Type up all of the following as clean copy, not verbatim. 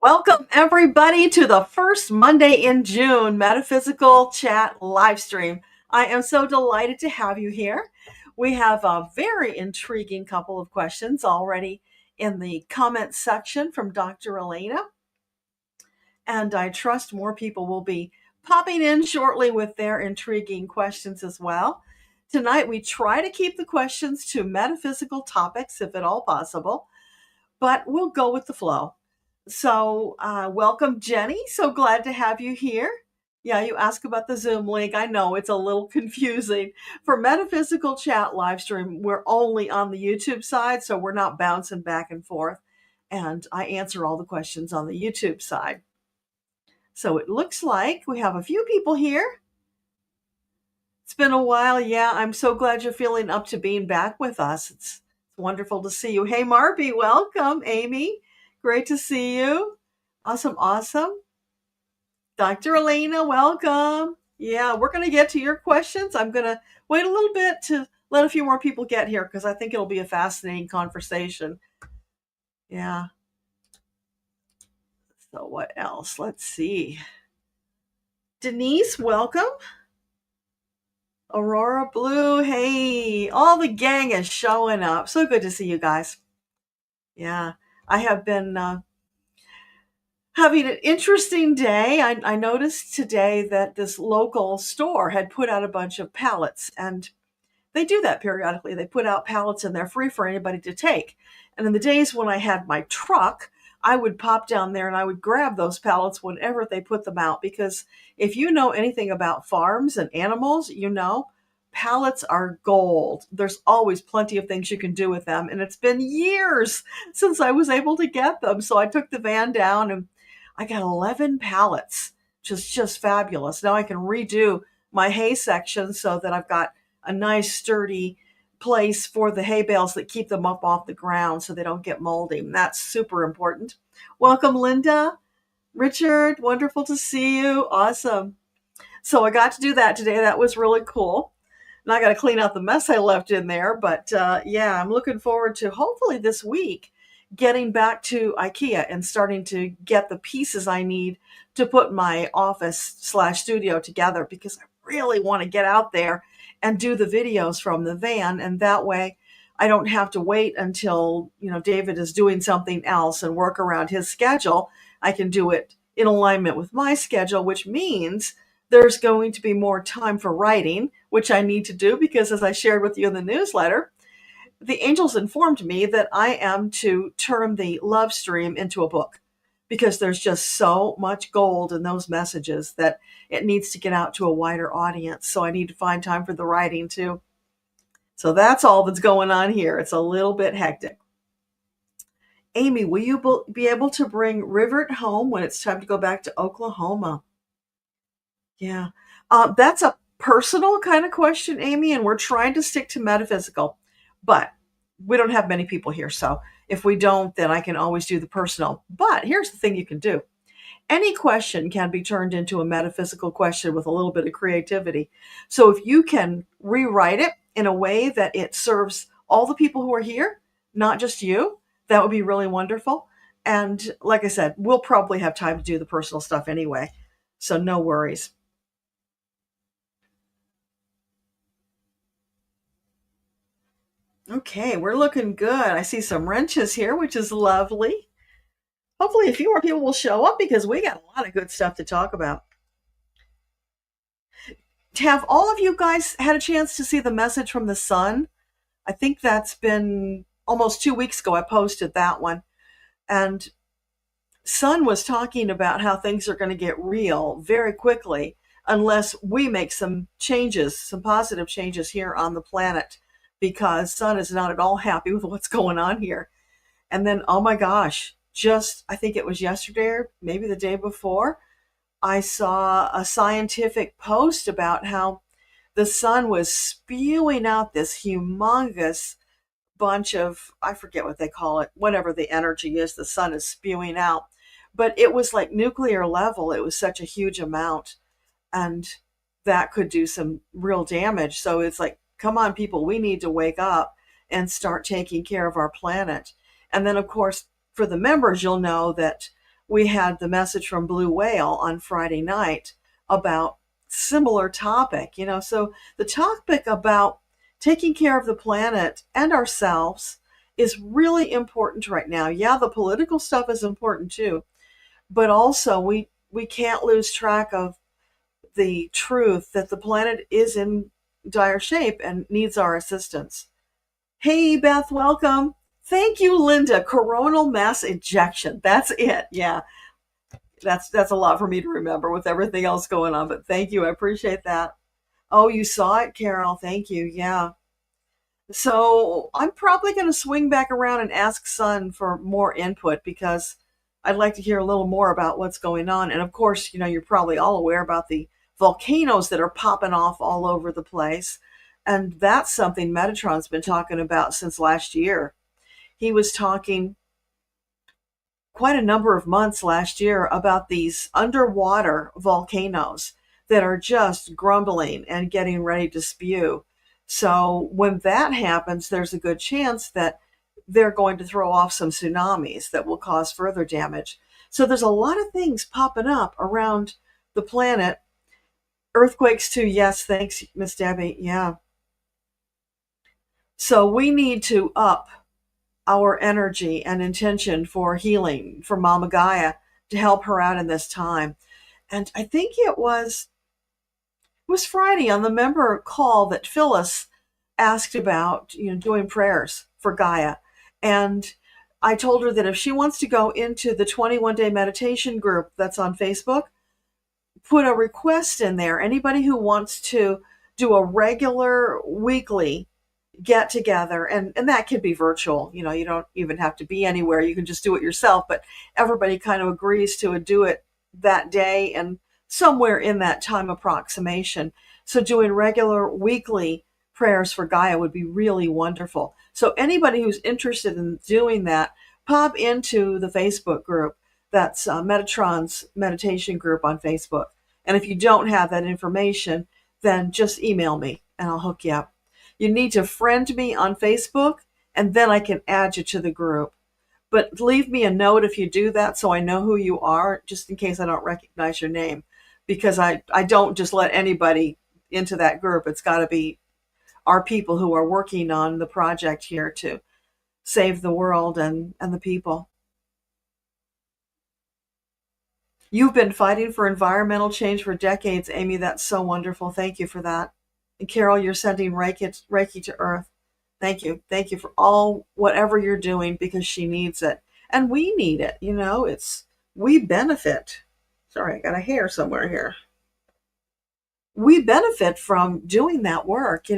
Welcome, everybody, to the first Monday in June Metaphysical Chat Livestream. I am so delighted to have you here. We have a very intriguing couple of questions already in the comments section from Dr. Elena, and I trust more people will be popping in shortly with their intriguing questions as well. Tonight, we try to keep the questions to metaphysical topics if at all possible, but we'll go with the flow. So, welcome, Jenny. So glad to have you here. Yeah, you ask about the Zoom link. I know it's a little confusing. For Metaphysical Chat Livestream, we're only on the YouTube side, so we're not bouncing back and forth. And I answer all the questions on the YouTube side. So it looks like we have a few people here. It's been a while. Yeah, I'm so glad you're feeling up to being back with us. It's wonderful to see you. Hey, Marby, welcome. Amy, great to see you. Awesome, awesome. Dr. Elena, welcome. Yeah, we're going to get to your questions. I'm going to wait a little bit to let a few more people get here because I think it'll be a fascinating conversation. Yeah. So, what else? Let's see. Denise, welcome. Aurora Blue, hey, all the gang is showing up. So good to see you guys. Yeah, I have been having an interesting day. I noticed today that this local store had put out a bunch of pallets, and they do that periodically. They put out pallets and they're free for anybody to take. And in the days when I had my truck, I would pop down there and I would grab those pallets whenever they put them out. Because if you know anything about farms and animals, you know pallets are gold. There's always plenty of things you can do with them. And it's been years since I was able to get them. So I took the van down and I got 11 pallets, which is just fabulous. Now I can redo my hay section so that I've got a nice sturdy place for the hay bales that keep them up off the ground so they don't get moldy. And that's super important. Welcome, Linda. Richard, wonderful to see you. Awesome. So I got to do that today. That was really cool. And I got to clean out the mess I left in there. But yeah, I'm looking forward to hopefully this week getting back to IKEA and starting to get the pieces I need to put my office/studio together because I really want to get out there and do the videos from the van. And that way I don't have to wait until, David is doing something else and work around his schedule. I can do it in alignment with my schedule, which means there's going to be more time for writing, which I need to do because, as I shared with you in the newsletter, the angels informed me that I am to turn the love stream into a book because there's just so much gold in those messages that it needs to get out to a wider audience. So I need to find time for the writing too. So that's all that's going on here. It's a little bit hectic. Amy, will you be able to bring Rivert home when it's time to go back to Oklahoma? Yeah. That's a personal kind of question, Amy, and we're trying to stick to metaphysical, but we don't have many people here. So if we don't, then I can always do the personal. But here's the thing you can do. Any question can be turned into a metaphysical question with a little bit of creativity. So if you can rewrite it in a way that it serves all the people who are here, not just you, that would be really wonderful. And like I said, we'll probably have time to do the personal stuff anyway. So no worries. Okay, we're looking good. I see some wrenches here, which is lovely. Hopefully, a few more people will show up because we got a lot of good stuff to talk about. Have all of you guys had a chance to see the message from the sun? I think that's been almost 2 weeks ago. I posted that one. And Sun was talking about how things are going to get real very quickly unless we make some changes, some positive changes here on the planet, because Sun is not at all happy with what's going on here. And then, oh my gosh, just I think it was yesterday or maybe the day before, I saw a scientific post about how the sun was spewing out this humongous bunch of, I forget what they call it, whatever the energy is the sun is spewing out. But it was like nuclear level. It was such a huge amount. And that could do some real damage. So it's like, come on, people, we need to wake up and start taking care of our planet. And then, of course, for the members, you'll know that we had the message from Blue Whale on Friday night about similar topic, so the topic about taking care of the planet and ourselves is really important right now. Yeah, the political stuff is important too, but also we can't lose track of the truth that the planet is in dire shape and needs our assistance. Hey, Beth, welcome. Thank you, Linda. Coronal mass ejection. That's it. Yeah, that's a lot for me to remember with everything else going on, but thank you. I appreciate that. Oh, you saw it, Carol. Thank you. Yeah. So I'm probably going to swing back around and ask Sun for more input because I'd like to hear a little more about what's going on. And of course, you're probably all aware about the volcanoes that are popping off all over the place. And that's something Metatron's been talking about since last year. He was talking quite a number of months last year about these underwater volcanoes that are just grumbling and getting ready to spew. So when that happens, there's a good chance that they're going to throw off some tsunamis that will cause further damage. So there's a lot of things popping up around the planet. Earthquakes too, yes, thanks, Miss Debbie. Yeah. So we need to up our energy and intention for healing for Mama Gaia to help her out in this time. And I think it was Friday on the member call that Phyllis asked about, doing prayers for Gaia. And I told her that if she wants to go into the 21-day meditation group that's on Facebook, put a request in there. Anybody who wants to do a regular weekly get together, and that could be virtual. You don't even have to be anywhere. You can just do it yourself, but everybody kind of agrees to do it that day and somewhere in that time approximation. So doing regular weekly prayers for Gaia would be really wonderful. So anybody who's interested in doing that, pop into the Facebook group. That's Metatron's meditation group on Facebook. And if you don't have that information, then just email me and I'll hook you up. You need to friend me on Facebook, and then I can add you to the group. But leave me a note if you do that so I know who you are, just in case I don't recognize your name. Because I don't just let anybody into that group. It's got to be our people who are working on the project here to save the world and the people. You've been fighting for environmental change for decades, Amy. That's so wonderful. Thank you for that. And Carol, you're sending Reiki to Earth. Thank you. Thank you for whatever you're doing, because she needs it. And we need it. We benefit. Sorry, I got a hair somewhere here. We benefit from doing that work.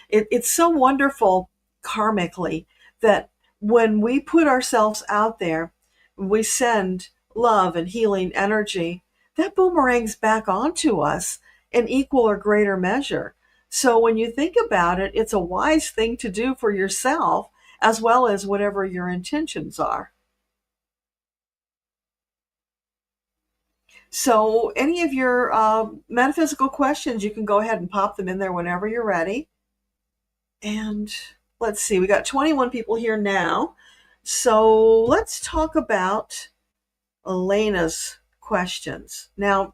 It's so wonderful karmically that when we put ourselves out there, we send love and healing energy, that boomerangs back onto us in equal or greater measure. So when you think about it, it's a wise thing to do for yourself as well as whatever your intentions are. So any of your metaphysical questions, you can go ahead and pop them in there whenever you're ready. And let's see, we got 21 people here now. So let's talk about Elena's questions. Now,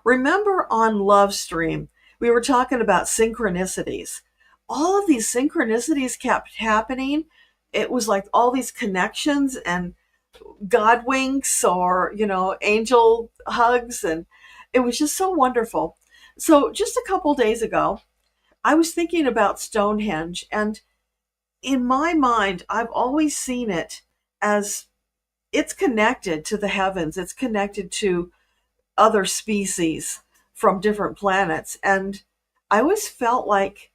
remember on Livestream, we were talking about synchronicities. All of these synchronicities kept happening. It was like all these connections and God winks or, angel hugs. And it was just so wonderful. So just a couple days ago, I was thinking about Stonehenge. And in my mind, I've always seen it as it's connected to the heavens. It's connected to other species from different planets. And I always felt like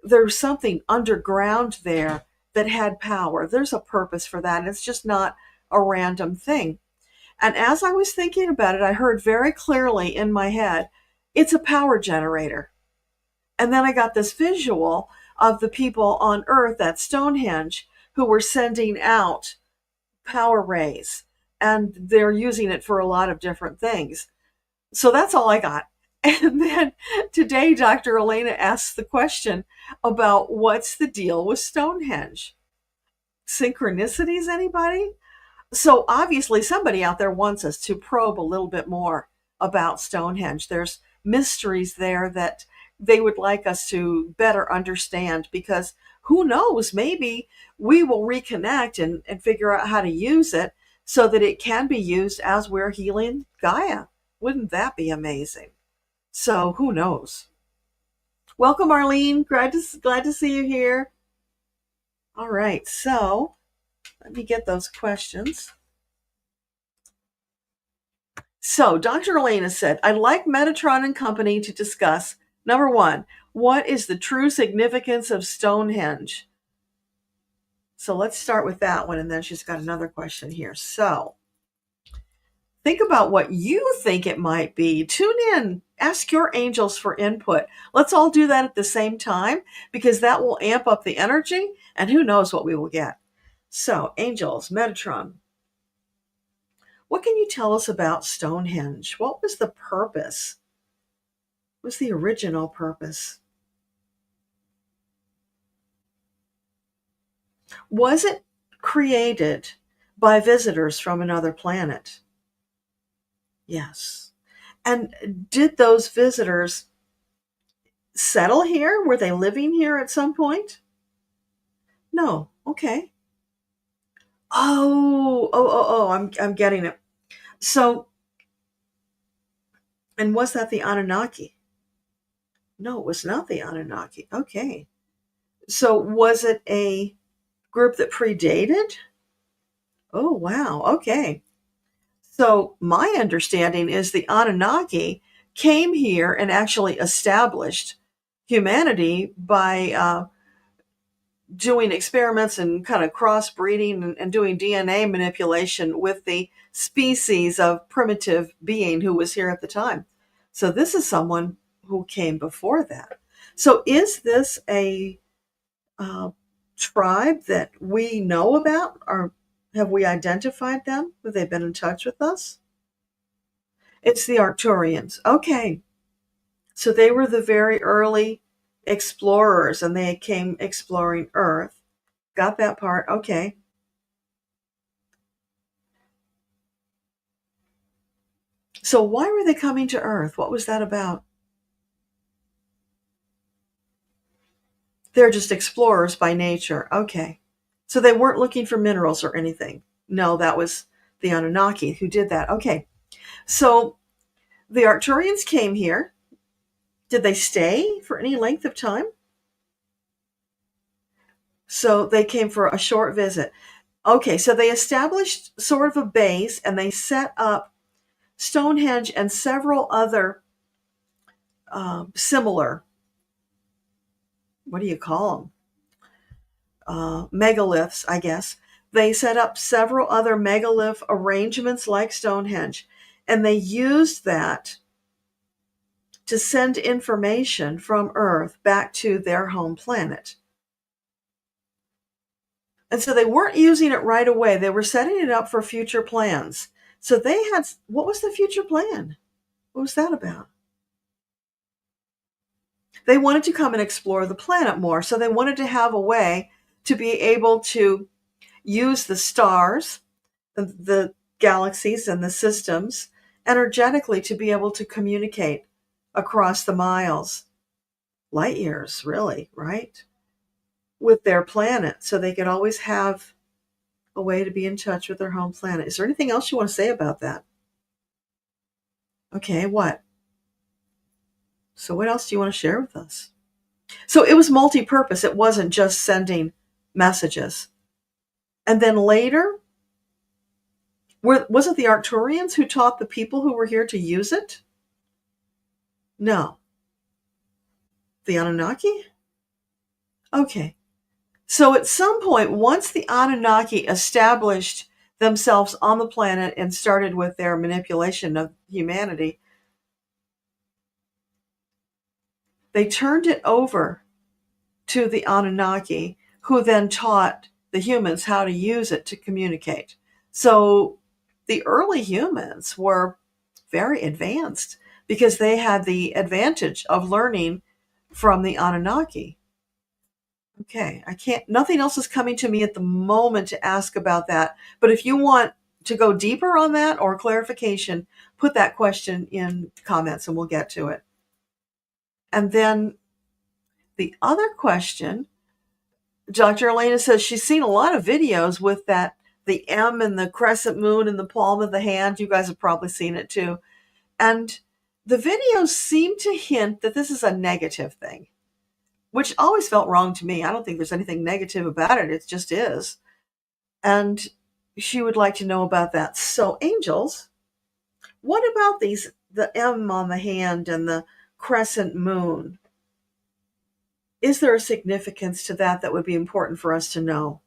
there's something underground there that had power. There's a purpose for that. And it's just not a random thing. And as I was thinking about it, I heard very clearly in my head, it's a power generator. And then I got this visual of the people on Earth at Stonehenge who were sending out power rays. And they're using it for a lot of different things. So that's all I got. And then today, Dr. Elena asks the question about what's the deal with Stonehenge? Synchronicities, anybody? So obviously somebody out there wants us to probe a little bit more about Stonehenge. There's mysteries there that they would like us to better understand, because who knows, maybe we will reconnect and figure out how to use it so that it can be used as we're healing Gaia. Wouldn't that be amazing? So who knows? Welcome, Arlene. Glad to see you here. All right, so let me get those questions. So, Dr. Elena said, I'd like Metatron and company to discuss number one, what is the true significance of Stonehenge? So, let's start with that one. And then she's got another question here. So, think about what you think it might be. Tune in, ask your angels for input. Let's all do that at the same time, because that will amp up the energy, and who knows what we will get. So, angels, Metatron, what can you tell us about Stonehenge? What was the purpose? What was the original purpose? Was it created by visitors from another planet? Yes. And did those visitors settle here? Were they living here at some point? No. Okay. I'm getting it. So, and was that the Anunnaki? No, it was not the Anunnaki. Okay. So, was it a group that predated? Oh, wow. Okay. So, my understanding is the Anunnaki came here and actually established humanity by doing experiments and kind of crossbreeding and doing DNA manipulation with the species of primitive being who was here at the time. So, this is someone who came before that. So, is this a uh, tribe that we know about, or have we identified them? Have they been in touch with us? It's the Arcturians. Okay. So they were the very early explorers and they came exploring Earth. Got that part. Okay. So why were they coming to Earth? What was that about? They're just explorers by nature. Okay. So they weren't looking for minerals or anything. No, that was the Anunnaki who did that. Okay. So the Arcturians came here. Did they stay for any length of time? So they came for a short visit. Okay, so they established sort of a base and they set up Stonehenge and several other similar, what do you call them? Megaliths, I guess. They set up several other megalith arrangements like Stonehenge, and they used that to send information from Earth back to their home planet. And so they weren't using it right away. They were setting it up for future plans. So they had, what was the future plan? What was that about? They wanted to come and explore the planet more. So they wanted to have a way to be able to use the stars, the galaxies, and the systems energetically to be able to communicate across the miles, light years, really, right? With their planet. So they could always have a way to be in touch with their home planet. Is there anything else you want to say about that? Okay, what? So what else do you want to share with us? So it was multi-purpose. It wasn't just sending messages. And then later, was it the Arcturians who taught the people who were here to use it? No. The Anunnaki? Okay. So at some point, once the Anunnaki established themselves on the planet and started with their manipulation of humanity, they turned it over to the Anunnaki, who then taught the humans how to use it to communicate. So the early humans were very advanced because they had the advantage of learning from the Anunnaki. Okay, nothing else is coming to me at the moment to ask about that. But if you want to go deeper on that or clarification, put that question in comments and we'll get to it. And then the other question, Dr. Elena says she's seen a lot of videos with the M and the crescent moon in the palm of the hand. You guys have probably seen it too. And the videos seem to hint that this is a negative thing, which always felt wrong to me. I don't think there's anything negative about it. It just is. And she would like to know about that. So, angels, what about the M on the hand and the crescent moon? Is there a significance to that would be important for us to know?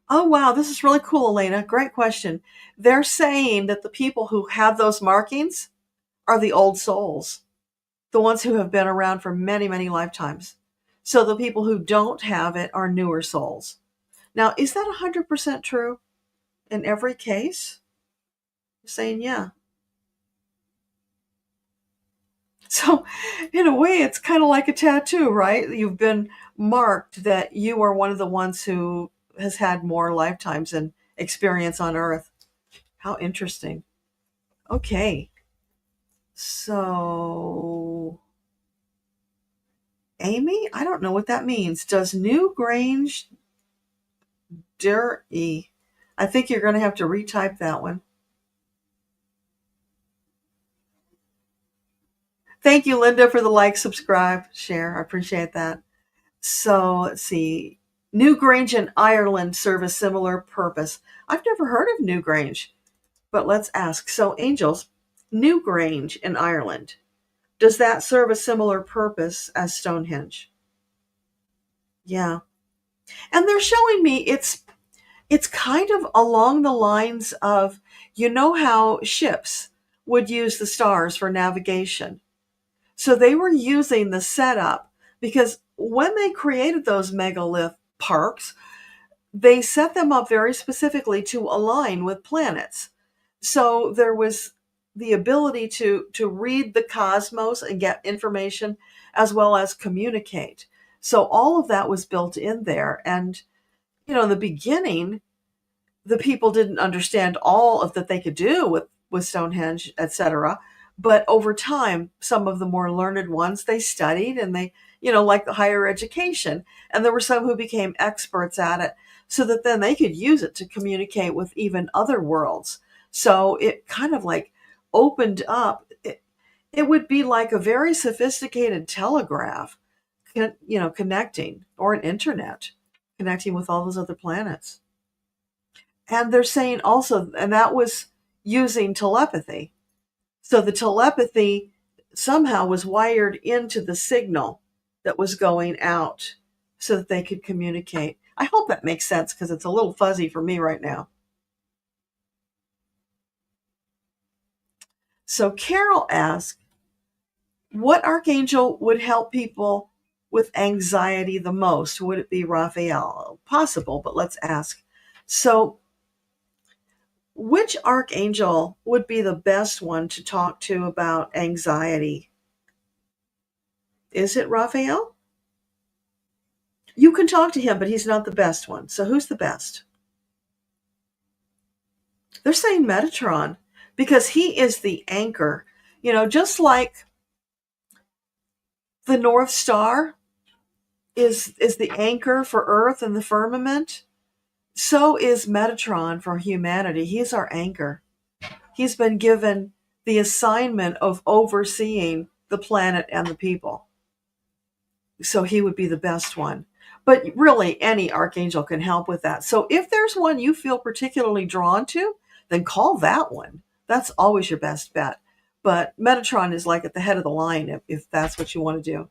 Oh, wow, this is really cool, Elena. Great question. They're saying that the people who have those markings are the old souls, the ones who have been around for many, many lifetimes. So the people who don't have it are newer souls. Now, is that 100% true in every case? Saying, yeah. So, in a way, it's kind of like a tattoo, right? You've been marked that you are one of the ones who has had more lifetimes and experience on Earth. How interesting. Okay. So, Amy, I don't know what that means. Does New Grange Derry? I think you're going to have to retype that one. Thank you, Linda, for the like, subscribe, share. I appreciate that. So let's see. Newgrange and Ireland serve a similar purpose. I've never heard of Newgrange, but let's ask. So, angels, Newgrange in Ireland, does that serve a similar purpose as Stonehenge? Yeah. And they're showing me it's kind of along the lines of, you know how ships would use the stars for navigation. So they were using the setup because when they created those megalith parks, they set them up very specifically to align with planets. So there was the ability to read the cosmos and get information as well as communicate. So all of that was built in there. And, in the beginning, the people didn't understand all of that they could do with Stonehenge, etc. But over time, some of the more learned ones, they studied and they, like the higher education. And there were some who became experts at it so that then they could use it to communicate with even other worlds. So it kind of like opened up. It would be like a very sophisticated telegraph, connecting, or an internet connecting with all those other planets. And they're saying also, and that was using telepathy. So the telepathy somehow was wired into the signal that was going out so that they could communicate. I hope that makes sense because it's a little fuzzy for me right now. So Carol asked, what archangel would help people with anxiety the most? Would it be Raphael? Possible, but let's ask. So which archangel would be the best one to talk to about anxiety? Is it Raphael? You can talk to him, but he's not the best one. So who's the best? They're saying Metatron because he is the anchor. Just like the North Star is the anchor for Earth and the firmament, so is Metatron for humanity. He's our anchor. He's been given the assignment of overseeing the planet and the people. So he would be the best one. But really, any archangel can help with that. So if there's one you feel particularly drawn to, then call that one. That's always your best bet. But Metatron is like at the head of the line if that's what you want to do.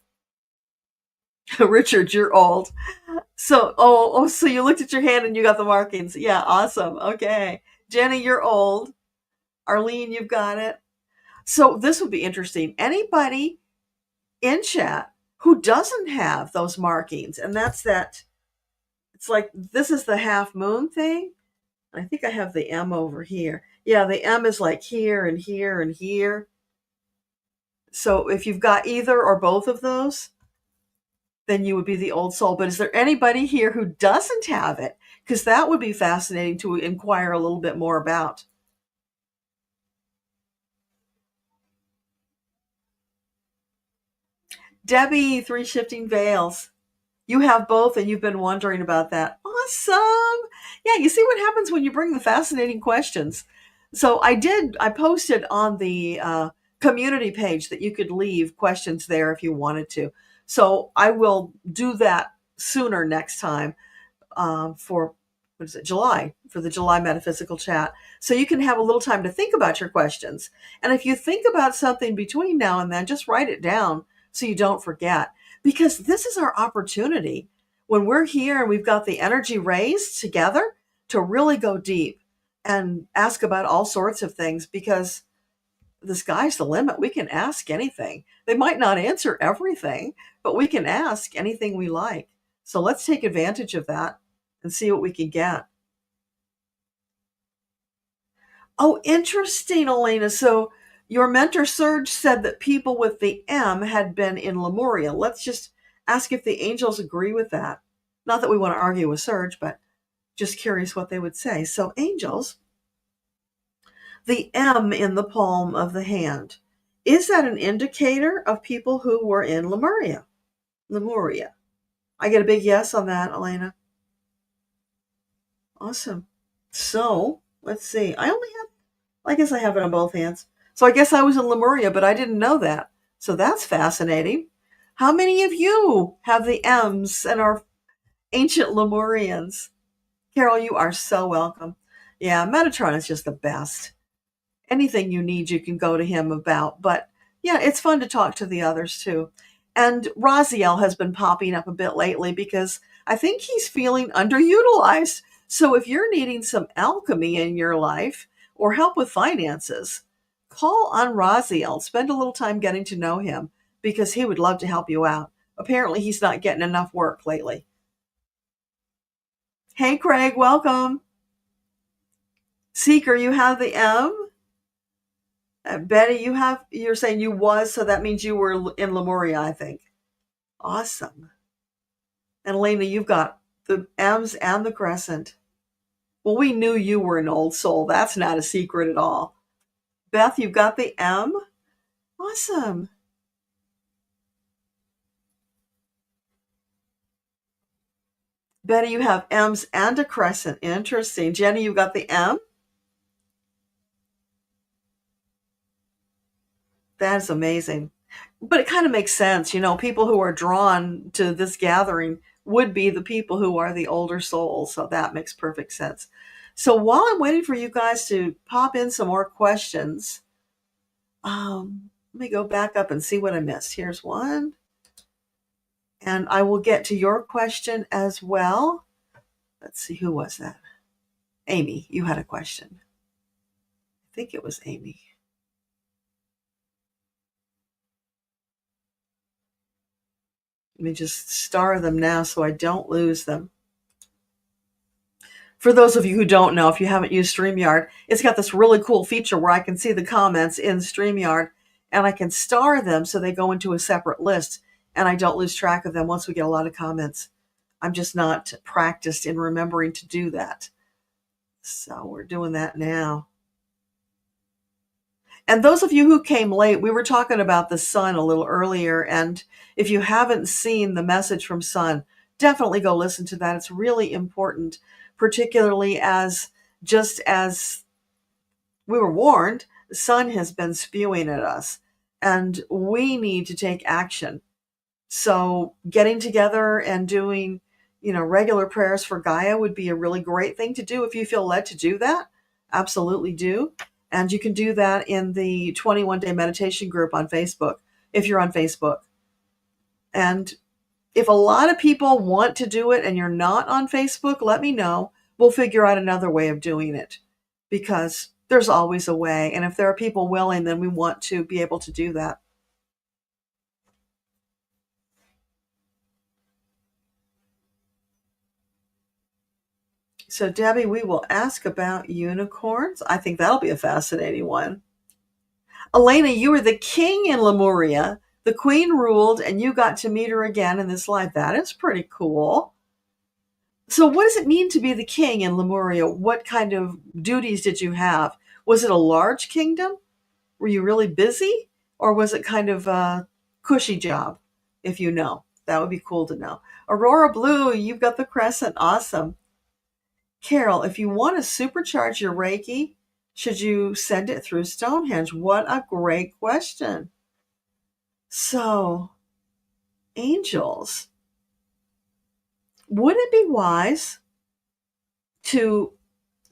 Richard, you're old. So, so you looked at your hand and you got the markings. Yeah, awesome. Okay. Jenny, you're old. Arlene, you've got it. So this would be interesting. Anybody in chat who doesn't have those markings, and that's that It's like this is the half moon thing. I think I have the M over here. Yeah, the M is like here and here and here. So if you've got either or both of those, then you would be the old soul. But is there anybody here who doesn't have it? Because that would be fascinating to inquire a little bit more about. Debbie, Three Shifting Veils. You have both and you've been wondering about that. Awesome. Yeah, you see what happens when you bring the fascinating questions. So I posted on the community page that you could leave questions there if you wanted to. So I will do that sooner next time for, what is it, July, for the July Metaphysical Chat. So you can have a little time to think about your questions. And if you think about something between now and then, just write it down so you don't forget. Because this is our opportunity when we're here and we've got the energy raised together to really go deep and ask about all sorts of things, because the sky's the limit. We can ask anything. They might not answer everything, but we can ask anything we like. So let's take advantage of that and see what we can get. Oh, interesting, Elena. So your mentor Serge said that people with the M had been in Lemuria. Let's just ask if the angels agree with that. Not that we want to argue with Serge, but just curious what they would say. So angels, the M in the palm of the hand, is that an indicator of people who were in Lemuria? Lemuria. I get a big yes on that, Elena. Awesome. So let's see. I guess I have it on both hands. So I guess I was in Lemuria, but I didn't know that. So that's fascinating. How many of you have the M's and are ancient Lemurians? Carol, you are so welcome. Yeah, Metatron is just the best. Anything you need, you can go to him about. But yeah, it's fun to talk to the others too. And Raziel has been popping up a bit lately because I think he's feeling underutilized. So if you're needing some alchemy in your life or help with finances, call on Raziel. Spend a little time getting to know him because he would love to help you out. Apparently, he's not getting enough work lately. Hey, Craig, welcome. Seeker, you have the M. Betty, you're saying you was, so that means you were in Lemuria, I think. Awesome. And Elena, you've got the M's and the Crescent. Well, we knew you were an old soul. That's not a secret at all. Beth, you've got the M. Awesome. Betty, you have M's and a Crescent. Interesting. Jenny, you've got the M. That is amazing. But it kind of makes sense. People who are drawn to this gathering would be the people who are the older souls. So that makes perfect sense. So while I'm waiting for you guys to pop in some more questions, let me go back up and see what I missed. Here's one. And I will get to your question as well. Let's see, who was that? Amy, you had a question. I think it was Amy. Let me just star them now so I don't lose them. For those of you who don't know, if you haven't used StreamYard, it's got this really cool feature where I can see the comments in StreamYard and I can star them so they go into a separate list and I don't lose track of them once we get a lot of comments. I'm just not practiced in remembering to do that. So we're doing that now. And those of you who came late, we were talking about the sun a little earlier. And if you haven't seen the message from Sun, definitely go listen to that. It's really important, particularly as just as we were warned, the sun has been spewing at us and we need to take action. So getting together and doing, regular prayers for Gaia would be a really great thing to do if you feel led to do that. Absolutely do. And you can do that in the 21-day meditation group on Facebook, if you're on Facebook. And if a lot of people want to do it and you're not on Facebook, let me know. We'll figure out another way of doing it because there's always a way. And if there are people willing, then we want to be able to do that. So, Debbie, we will ask about unicorns. I think that'll be a fascinating one. Elena, you were the king in Lemuria. The queen ruled, and you got to meet her again in this life. That is pretty cool. So, what does it mean to be the king in Lemuria? What kind of duties did you have? Was it a large kingdom? Were you really busy? Or was it kind of a cushy job? If you know, that would be cool to know. Aurora Blue, you've got the crescent. Awesome. Carol, if you want to supercharge your Reiki, should you send it through Stonehenge? What a great question. So, angels, would it be wise to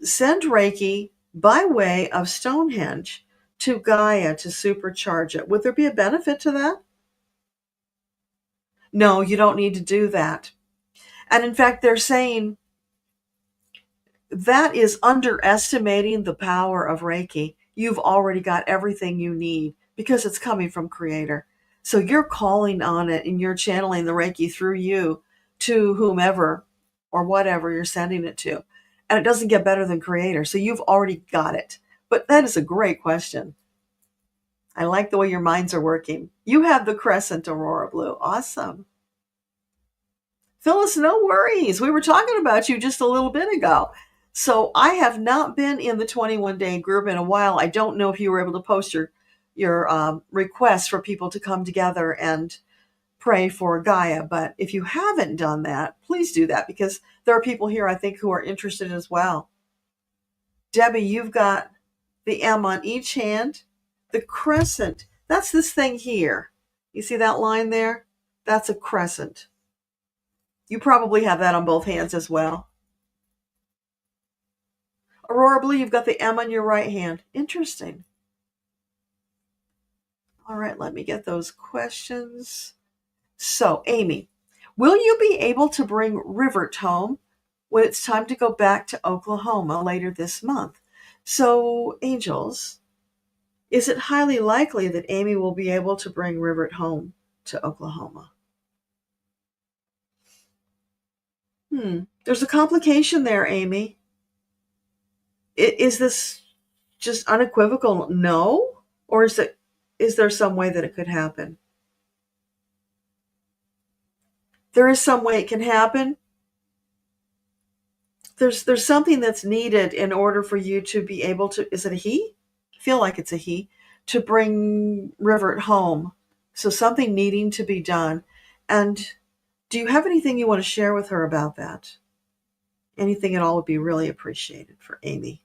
send Reiki by way of Stonehenge to Gaia to supercharge it? Would there be a benefit to that? No, you don't need to do that. And in fact, they're saying that is underestimating the power of Reiki. You've already got everything you need because it's coming from Creator. So you're calling on it and you're channeling the Reiki through you to whomever or whatever you're sending it to. And it doesn't get better than Creator. So you've already got it. But that is a great question. I like the way your minds are working. You have the crescent, Aurora Blue. Awesome. Phyllis, no worries. We were talking about you just a little bit ago. So I have not been in the 21-day group in a while. I don't know if you were able to post your requests for people to come together and pray for Gaia. But if you haven't done that, please do that because there are people here, I think, who are interested as well. Debbie, you've got the M on each hand. The crescent, that's this thing here. You see that line there? That's a crescent. You probably have that on both hands as well. Aurora Blue, you've got the M on your right hand. Interesting. All right, let me get those questions. So, Amy, will you be able to bring Rivert home when it's time to go back to Oklahoma later this month? So, angels, is it highly likely that Amy will be able to bring Rivert home to Oklahoma? There's a complication there, Amy. Is this just unequivocal no? Or is there some way that it could happen? There is some way it can happen. There's something that's needed in order for you to be able to, is it a he? I feel like it's a he, to bring Rivert home. So something needing to be done. And do you have anything you want to share with her about that? Anything at all would be really appreciated for Amy.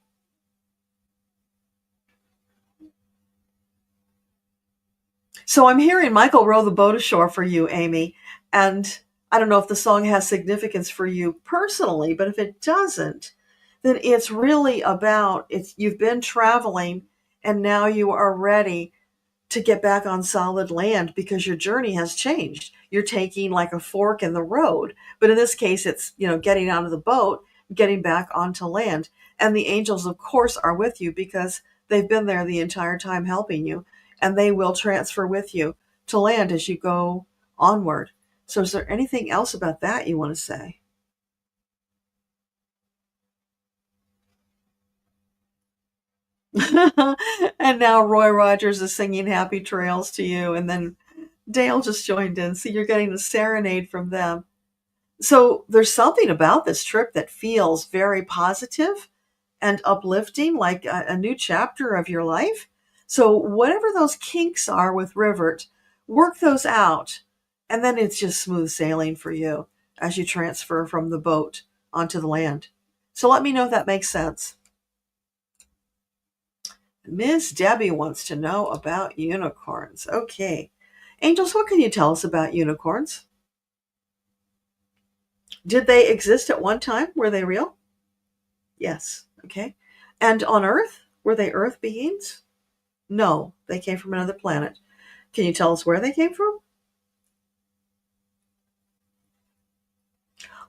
So I'm hearing Michael row the boat ashore for you, Amy. And I don't know if the song has significance for you personally, but if it doesn't, then it's really about you've been traveling and now you are ready to get back on solid land because your journey has changed. You're taking like a fork in the road, but in this case it's, getting out of the boat, getting back onto land. And the angels of course are with you because they've been there the entire time helping you, and they will transfer with you to land as you go onward. So is there anything else about that you want to say? And now Roy Rogers is singing Happy Trails to you, and then Dale just joined in. So you're getting a serenade from them. So there's something about this trip that feels very positive and uplifting, like a new chapter of your life. So whatever those kinks are with Rivert, work those out. And then it's just smooth sailing for you as you transfer from the boat onto the land. So let me know if that makes sense. Miss Debbie wants to know about unicorns. Okay. Angels, what can you tell us about unicorns? Did they exist at one time? Were they real? Yes. Okay. And on Earth? Were they Earth beings? No, they came from another planet. Can you tell us where they came from?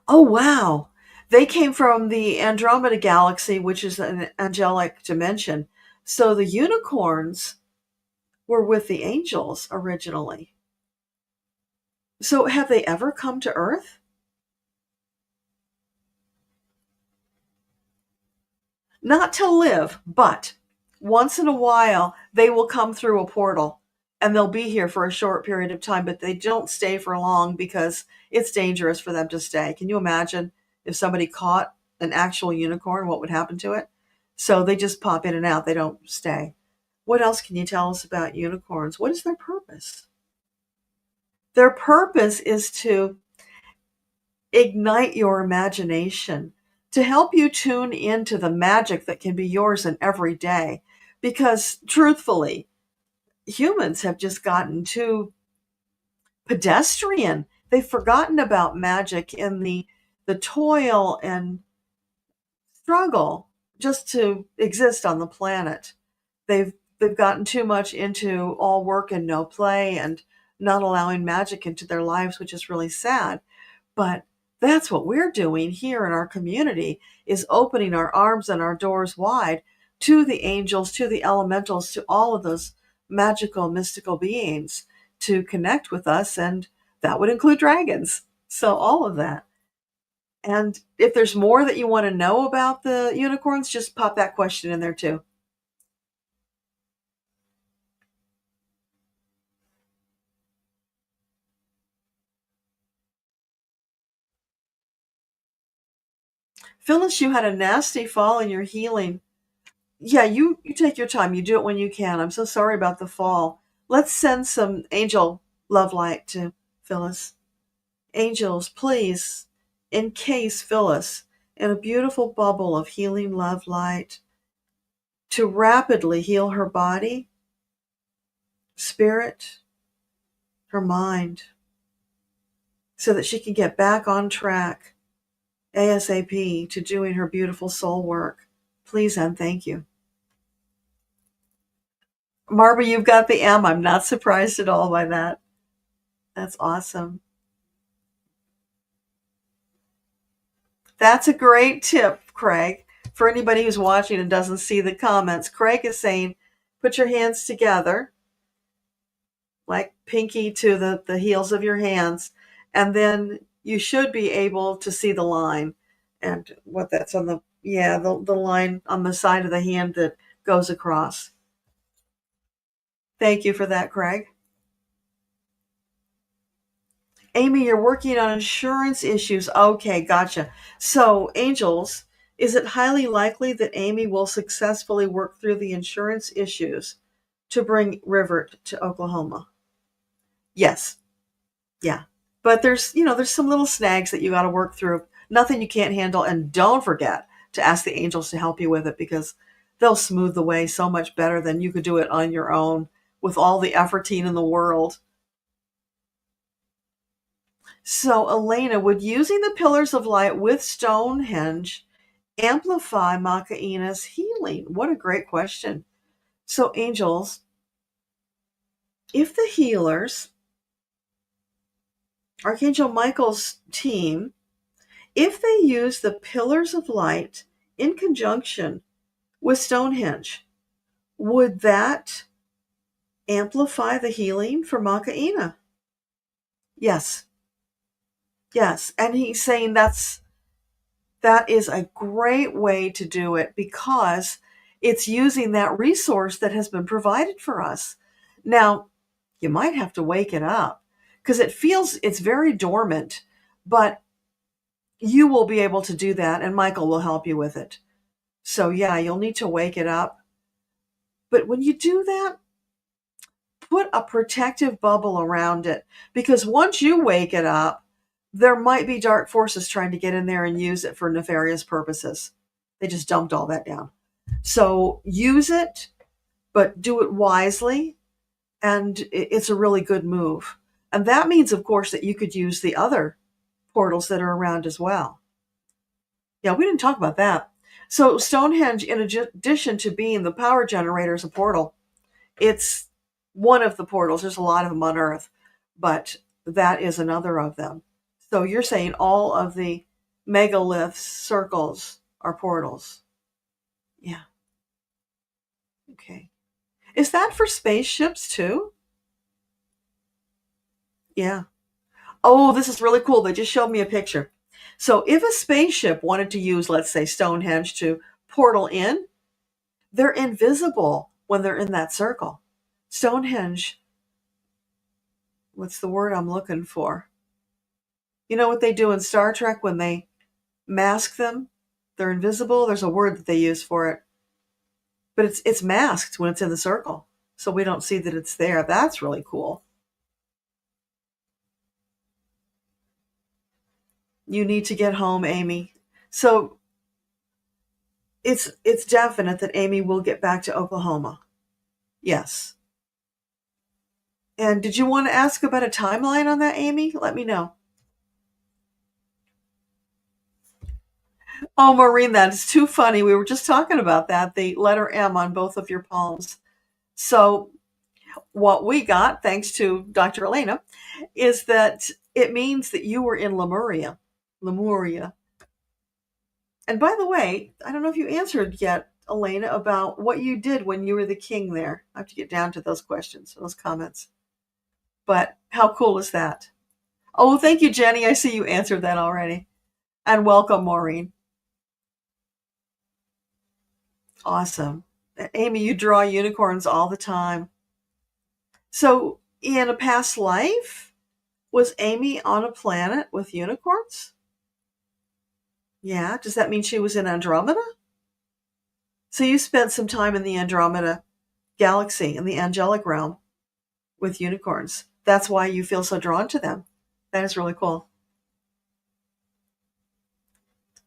Oh, wow. They came from the Andromeda Galaxy, which is an angelic dimension. So the unicorns were with the angels originally. So have they ever come to Earth? Not to live, but once in a while they will come through a portal and they'll be here for a short period of time, but they don't stay for long because it's dangerous for them to stay. Can you imagine if somebody caught an actual unicorn, what would happen to it? So they just pop in and out, they don't stay. What else can you tell us about unicorns? What is their purpose? Their purpose is to ignite your imagination, to help you tune into the magic that can be yours in every day. Because truthfully, humans have just gotten too pedestrian. They've forgotten about magic in the toil and struggle just to exist on the planet. They've gotten too much into all work and no play and not allowing magic into their lives, which is really sad. But that's what we're doing here in our community, is opening our arms and our doors wide to the angels, to the elementals, to all of those magical, mystical beings to connect with us. And that would include dragons. So all of that. And if there's more that you want to know about the unicorns, just pop that question in there too. Phyllis, you had a nasty fall in your healing. Yeah, you take your time. You do it when you can. I'm so sorry about the fall. Let's send some angel love light to Phyllis. Angels, please encase Phyllis in a beautiful bubble of healing love light to rapidly heal her body, spirit, her mind, so that she can get back on track ASAP to doing her beautiful soul work. Please and thank you. Marva, you've got the M. I'm not surprised at all by that. That's awesome. That's a great tip, Craig. For anybody who's watching and doesn't see the comments, Craig is saying, put your hands together, like pinky to the heels of your hands, and then you should be able to see the line. And what that's on the line on the side of the hand that goes across. Thank you for that, Craig. Amy, you're working on insurance issues. Okay, gotcha. So, angels, is it highly likely that Amy will successfully work through the insurance issues to bring River to Oklahoma? Yes. Yeah. But there's some little snags that you got to work through. Nothing you can't handle. And don't forget to ask the angels to help you with it, because they'll smooth the way so much better than you could do it on your own with all the efforting in the world. So, Elena, would using the pillars of light with Stonehenge amplify Maka'ina's healing? What a great question. So, angels, if the healers, Archangel Michael's team, if they use the pillars of light in conjunction with Stonehenge, would that amplify the healing for Maka'ina? Yes. Yes. And he's saying that is a great way to do it, because it's using that resource that has been provided for us. Now, you might have to wake it up because it's very dormant, but you will be able to do that and Michael will help you with it. So yeah, you'll need to wake it up. But when you do that, put a protective bubble around it, because once you wake it up, there might be dark forces trying to get in there and use it for nefarious purposes. They just dumped all that down. So use it, but do it wisely, and it's a really good move. And that means, of course, that you could use the other portals that are around as well. Yeah, we didn't talk about that. So Stonehenge, in addition to being the power generator, is a portal. It's one of the portals. There's a lot of them on Earth, but that is another of them. So you're saying all of the megaliths, circles, are portals. Yeah. Okay. Is that for spaceships too? Yeah. Oh, this is really cool. They just showed me a picture. So if a spaceship wanted to use, let's say, Stonehenge to portal in, they're invisible when they're in that circle. Stonehenge, what's the word I'm looking for? You know what they do in Star Trek when they mask them? They're invisible. There's a word that they use for it. But it's masked when it's in the circle. So we don't see that it's there. That's really cool. You need to get home, Amy. So it's definite that Amy will get back to Oklahoma. Yes. And did you want to ask about a timeline on that, Amy? Let me know. Oh, Maureen, that is too funny. We were just talking about that, the letter M on both of your palms. So what we got, thanks to Dr. Elena, is that it means that you were in Lemuria. Lemuria. And by the way, I don't know if you answered yet, Elena, about what you did when you were the king there. I have to get down to those questions, those comments. But how cool is that? Oh, thank you, Jenny. I see you answered that already. And welcome, Maureen. Awesome. Amy, you draw unicorns all the time. So, in a past life, was Amy on a planet with unicorns? Yeah. Does that mean she was in Andromeda? So you spent some time in the Andromeda galaxy, in the angelic realm, with unicorns. That's why you feel so drawn to them. That is really cool.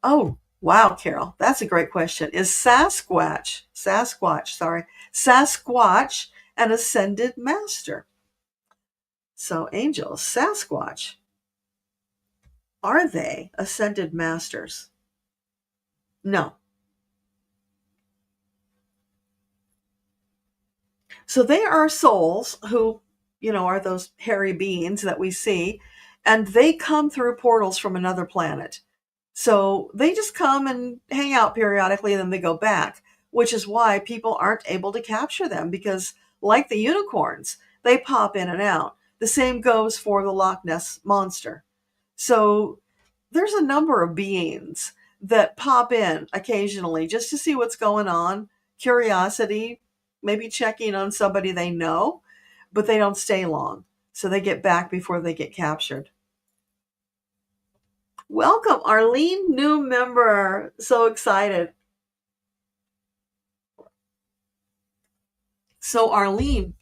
Oh, wow, Carol. That's a great question. Is Sasquatch an ascended master? So angels, Sasquatch, are they ascended masters? No. So they are souls who, are those hairy beings that we see, and they come through portals from another planet. So they just come and hang out periodically and then they go back, which is why people aren't able to capture them because, like the unicorns, they pop in and out. The same goes for the Loch Ness Monster. So there's a number of beings that pop in occasionally just to see what's going on, curiosity, maybe checking on somebody they know, but they don't stay long. So they get back before they get captured. Welcome, Arlene, new member. So excited. So Arlene,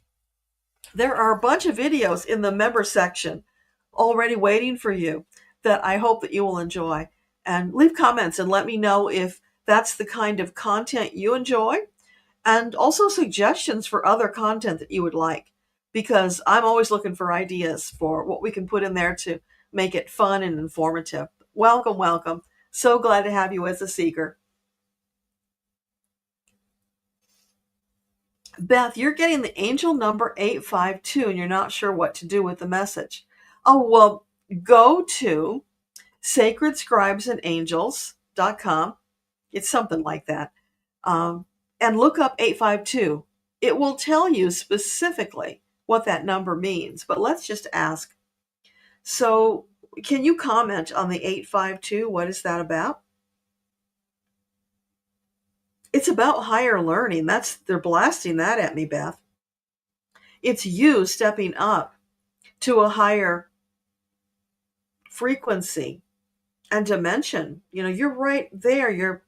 there are a bunch of videos in the member section already waiting for you that I hope that you will enjoy. And leave comments and let me know if that's the kind of content you enjoy, and also suggestions for other content that you would like, because I'm always looking for ideas for what we can put in there to make it fun and informative. Welcome, welcome. So glad to have you as a seeker. Beth, you're getting the angel number 852 and you're not sure what to do with the message. Oh, well, go to sacredscribesandangels.com. It's something like that. And look up 852. It will tell you specifically what that number means, but let's just ask. So can you comment on the 852? What is that about? It's about higher learning. They're blasting that at me, Beth. It's you stepping up to a higher frequency and dimension. You're right there. You're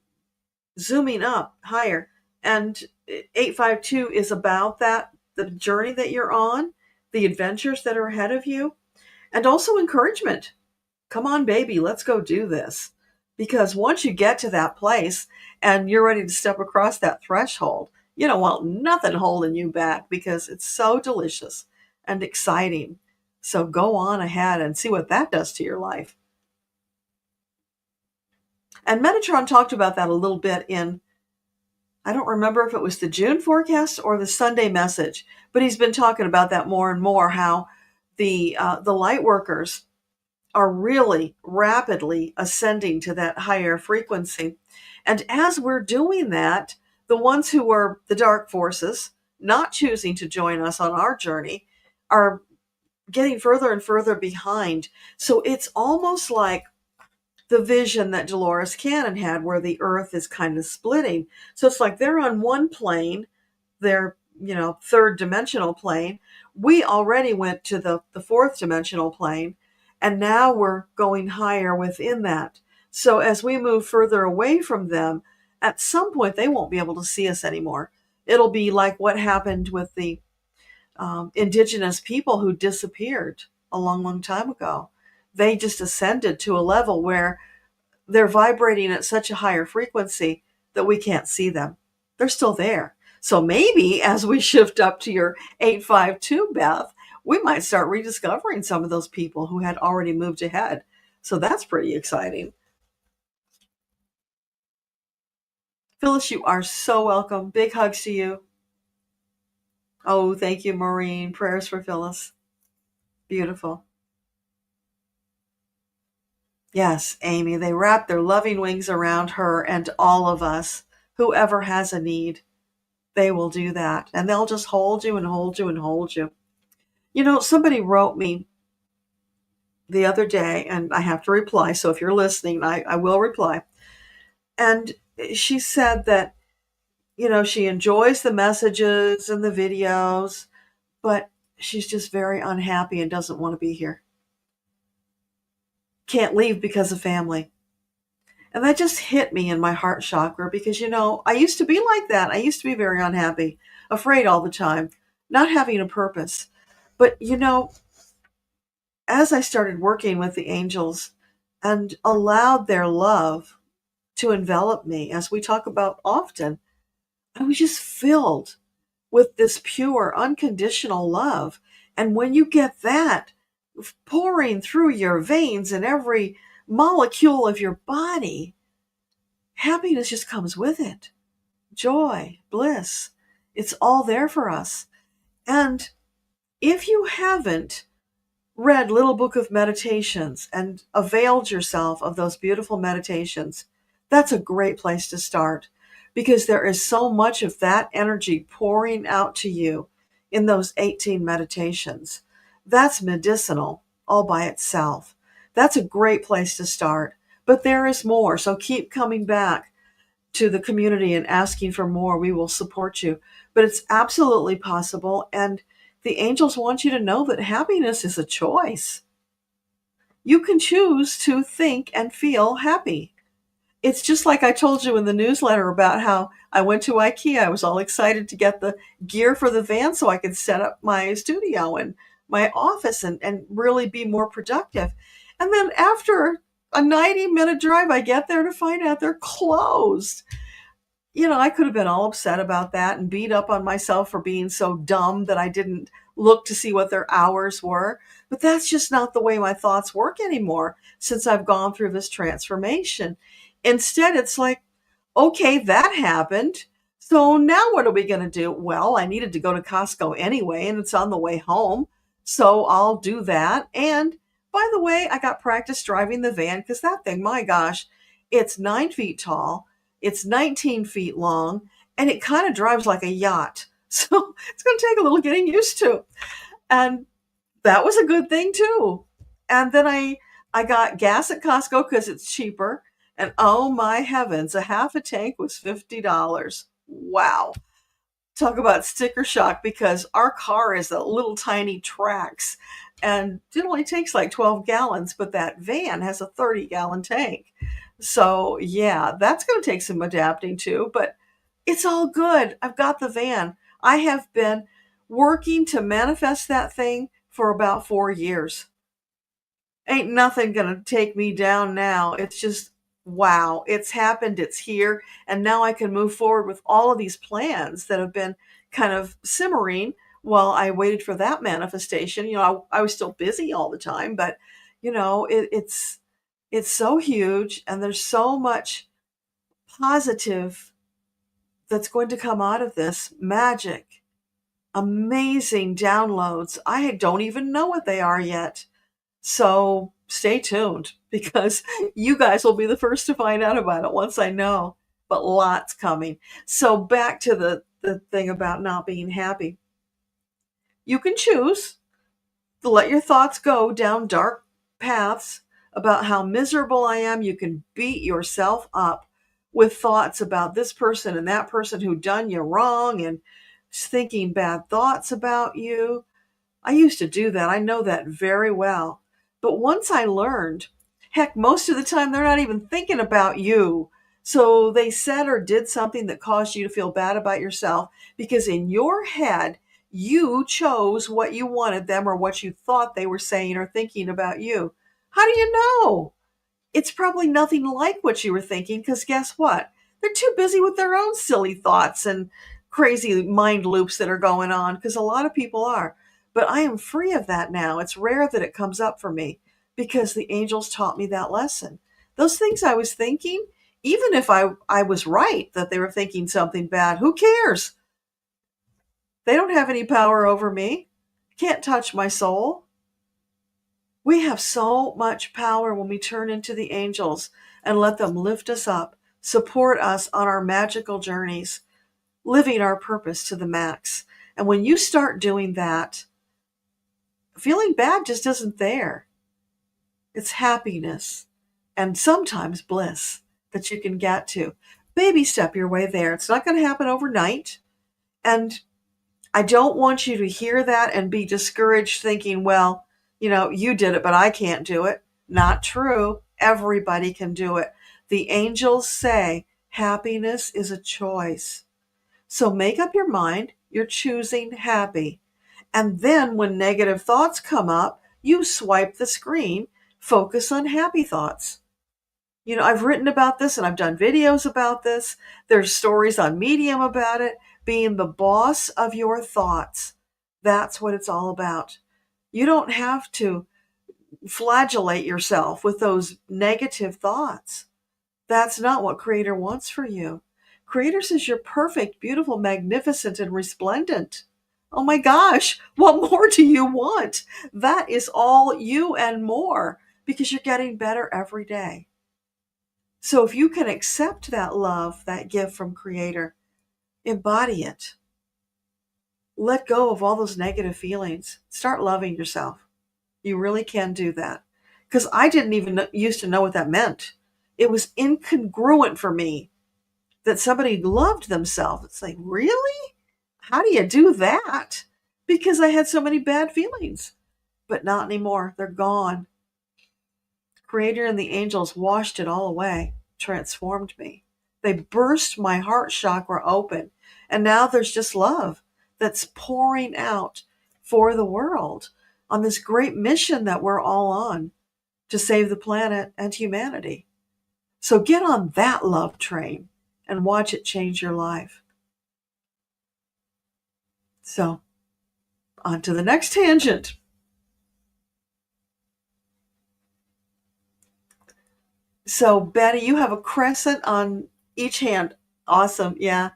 zooming up higher. And 852 is about that, the journey that you're on, the adventures that are ahead of you, and also encouragement. Come on, baby, let's go do this. Because once you get to that place and you're ready to step across that threshold, you don't want nothing holding you back because it's so delicious and exciting. So go on ahead and see what that does to your life. And Metatron talked about that a little bit in, I don't remember if it was the June forecast or the Sunday message, but he's been talking about that more and more, how the light workers are really rapidly ascending to that higher frequency. And as we're doing that, the ones who are the dark forces, not choosing to join us on our journey, are getting further and further behind. So it's almost like the vision that Dolores Cannon had where the earth is kind of splitting. So it's like they're on one plane, their, third dimensional plane. We already went to the fourth dimensional plane, and now we're going higher within that. So as we move further away from them, at some point they won't be able to see us anymore. It'll be like what happened with the indigenous people who disappeared a long, long time ago. They just ascended to a level where they're vibrating at such a higher frequency that we can't see them. They're still there. So maybe as we shift up to your 852, Beth, we might start rediscovering some of those people who had already moved ahead. So that's pretty exciting. Phyllis, you are so welcome. Big hugs to you. Oh, thank you, Maureen. Prayers for Phyllis. Beautiful. Yes, Amy, they wrap their loving wings around her and all of us. Whoever has a need, they will do that. And they'll just hold you and hold you and hold you. Somebody wrote me the other day, and I have to reply. So if you're listening, I will reply. And she said that, she enjoys the messages and the videos, but she's just very unhappy and doesn't want to be here. Can't leave because of family. And that just hit me in my heart chakra because, I used to be like that. I used to be very unhappy, afraid all the time, not having a purpose. But, as I started working with the angels and allowed their love to envelop me, as we talk about often, I was just filled with this pure, unconditional love. And when you get that pouring through your veins and every molecule of your body, happiness just comes with it. Joy, bliss. It's all there for us. And if you haven't read Little Book of Meditations and availed yourself of those beautiful meditations, that's a great place to start because there is so much of that energy pouring out to you in those 18 meditations. That's medicinal all by itself. That's a great place to start. But there is more, so keep coming back to the community and asking for more. We will support you. But it's absolutely possible, and the angels want you to know that happiness is a choice. You can choose to think and feel happy. It's just like I told you in the newsletter about how I went to IKEA. I was all excited to get the gear for the van so I could set up my studio and my office and really be more productive. And then after a 90-minute drive, I get there to find out they're closed. I could have been all upset about that and beat up on myself for being so dumb that I didn't look to see what their hours were. But that's just not the way my thoughts work anymore since I've gone through this transformation. Instead, it's like, okay, that happened. So now what are we going to do? Well, I needed to go to Costco anyway, and it's on the way home. So I'll do that. And by the way, I got practice driving the van because that thing, my gosh, it's 9 feet tall. It's 19 feet long, and it kind of drives like a yacht. So it's going to take a little getting used to. And that was a good thing, too. And then I got gas at Costco because it's cheaper. And oh my heavens, a half a tank was $50. Wow. Talk about sticker shock because our car is a little tiny Trax. And it only takes like 12 gallons, but that van has a 30-gallon tank. So yeah, that's going to take some adapting to, but it's all good. I've got the van. I have been working to manifest that thing for about 4 years. Ain't nothing going to take me down now. It's just, wow, it's happened. It's here. And now I can move forward with all of these plans that have been kind of simmering while I waited for that manifestation. I was still busy all the time, but it's so huge, and there's so much positive that's going to come out of this. Magic, amazing downloads. I don't even know what they are yet. So stay tuned because you guys will be the first to find out about it once I know. But lots coming. So back to the thing about not being happy. You can choose to let your thoughts go down dark paths about how miserable I am. You can beat yourself up with thoughts about this person and that person who done you wrong and thinking bad thoughts about you. I used to do that. I know that very well. But once I learned, heck, most of the time they're not even thinking about you. So they said or did something that caused you to feel bad about yourself because in your head, you chose what you wanted them or what you thought they were saying or thinking about you. How do you know? It's probably nothing like what you were thinking because guess what? They're too busy with their own silly thoughts and crazy mind loops that are going on because a lot of people are. But I am free of that now. It's rare that it comes up for me because the angels taught me that lesson. Those things I was thinking, even if I was right that they were thinking something bad, who cares? They don't have any power over me. Can't touch my soul. We have so much power when we turn into the angels and let them lift us up, support us on our magical journeys, living our purpose to the max. And when you start doing that, feeling bad just isn't there. It's happiness and sometimes bliss that you can get to. Baby step your way there. It's not going to happen overnight. And I don't want you to hear that and be discouraged thinking, well, you did it, but I can't do it. Not true. Everybody can do it. The angels say happiness is a choice. So make up your mind. You're choosing happy. And then when negative thoughts come up, you swipe the screen, focus on happy thoughts. I've written about this and I've done videos about this. There's stories on Medium about it. Being the boss of your thoughts. That's what it's all about. You don't have to flagellate yourself with those negative thoughts. That's not what Creator wants for you. Creator says you're perfect, beautiful, magnificent, and resplendent. Oh my gosh, what more do you want? That is all you and more because you're getting better every day. So if you can accept that love, that gift from Creator, embody it. Let go of all those negative feelings. Start loving yourself. You really can do that. Because I didn't even used to know what that meant. It was incongruent for me that somebody loved themselves. It's like, really? How do you do that? Because I had so many bad feelings. But not anymore. They're gone. Creator and the angels washed it all away, transformed me. They burst my heart chakra open. And now there's just love that's pouring out for the world on this great mission that we're all on to save the planet and humanity. So get on that love train and watch it change your life. So on to the next tangent. So Betty, you have a crescent on each hand. Awesome. Yeah.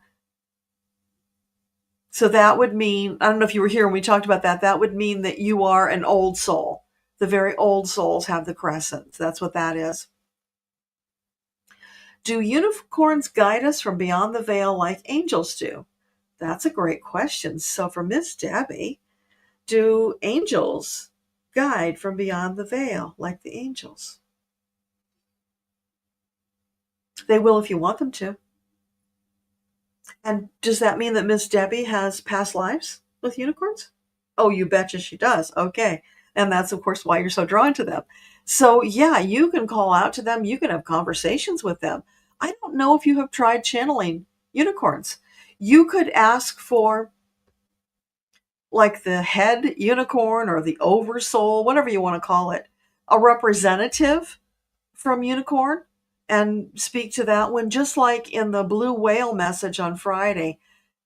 So that would mean, I don't know if you were here when we talked about that, that would mean that you are an old soul. The very old souls have the crescents. That's what that is. Do unicorns guide us from beyond the veil like angels do? That's a great question. So for Miss Debbie, do angels guide from beyond the veil like the angels? They will if you want them to. And does that mean that Miss Debbie has past lives with unicorns? Oh, you betcha she does. Okay. And that's, of course, why you're so drawn to them. So, yeah, you can call out to them. You can have conversations with them. I don't know if you have tried channeling unicorns. You could ask for, like, the head unicorn or the oversoul, whatever you want to call it, a representative from unicorn and speak to that one, just like in the blue whale message on Friday,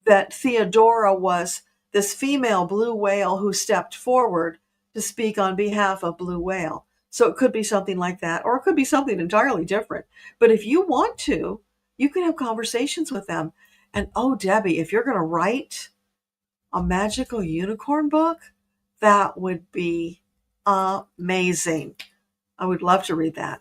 that Theodora was this female blue whale who stepped forward to speak on behalf of blue whale. So it could be something like that, or it could be something entirely different. But if you want to, you can have conversations with them. And oh, Debbie, if you're going to write a magical unicorn book, that would be amazing. I would love to read that.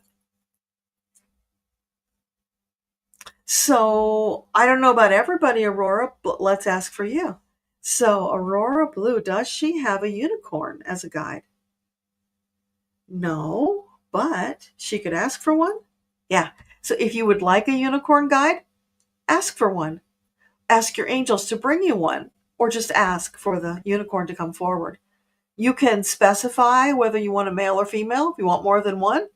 So I don't know about everybody, Aurora, but let's ask for you. So Aurora Blue, does she have a unicorn as a guide? No. but she could ask for one. Yeah. So if you would like a unicorn guide, ask for one. Ask your angels to bring you one, or just ask for the unicorn to come forward. You can specify whether you want a male or female, if you want more than one.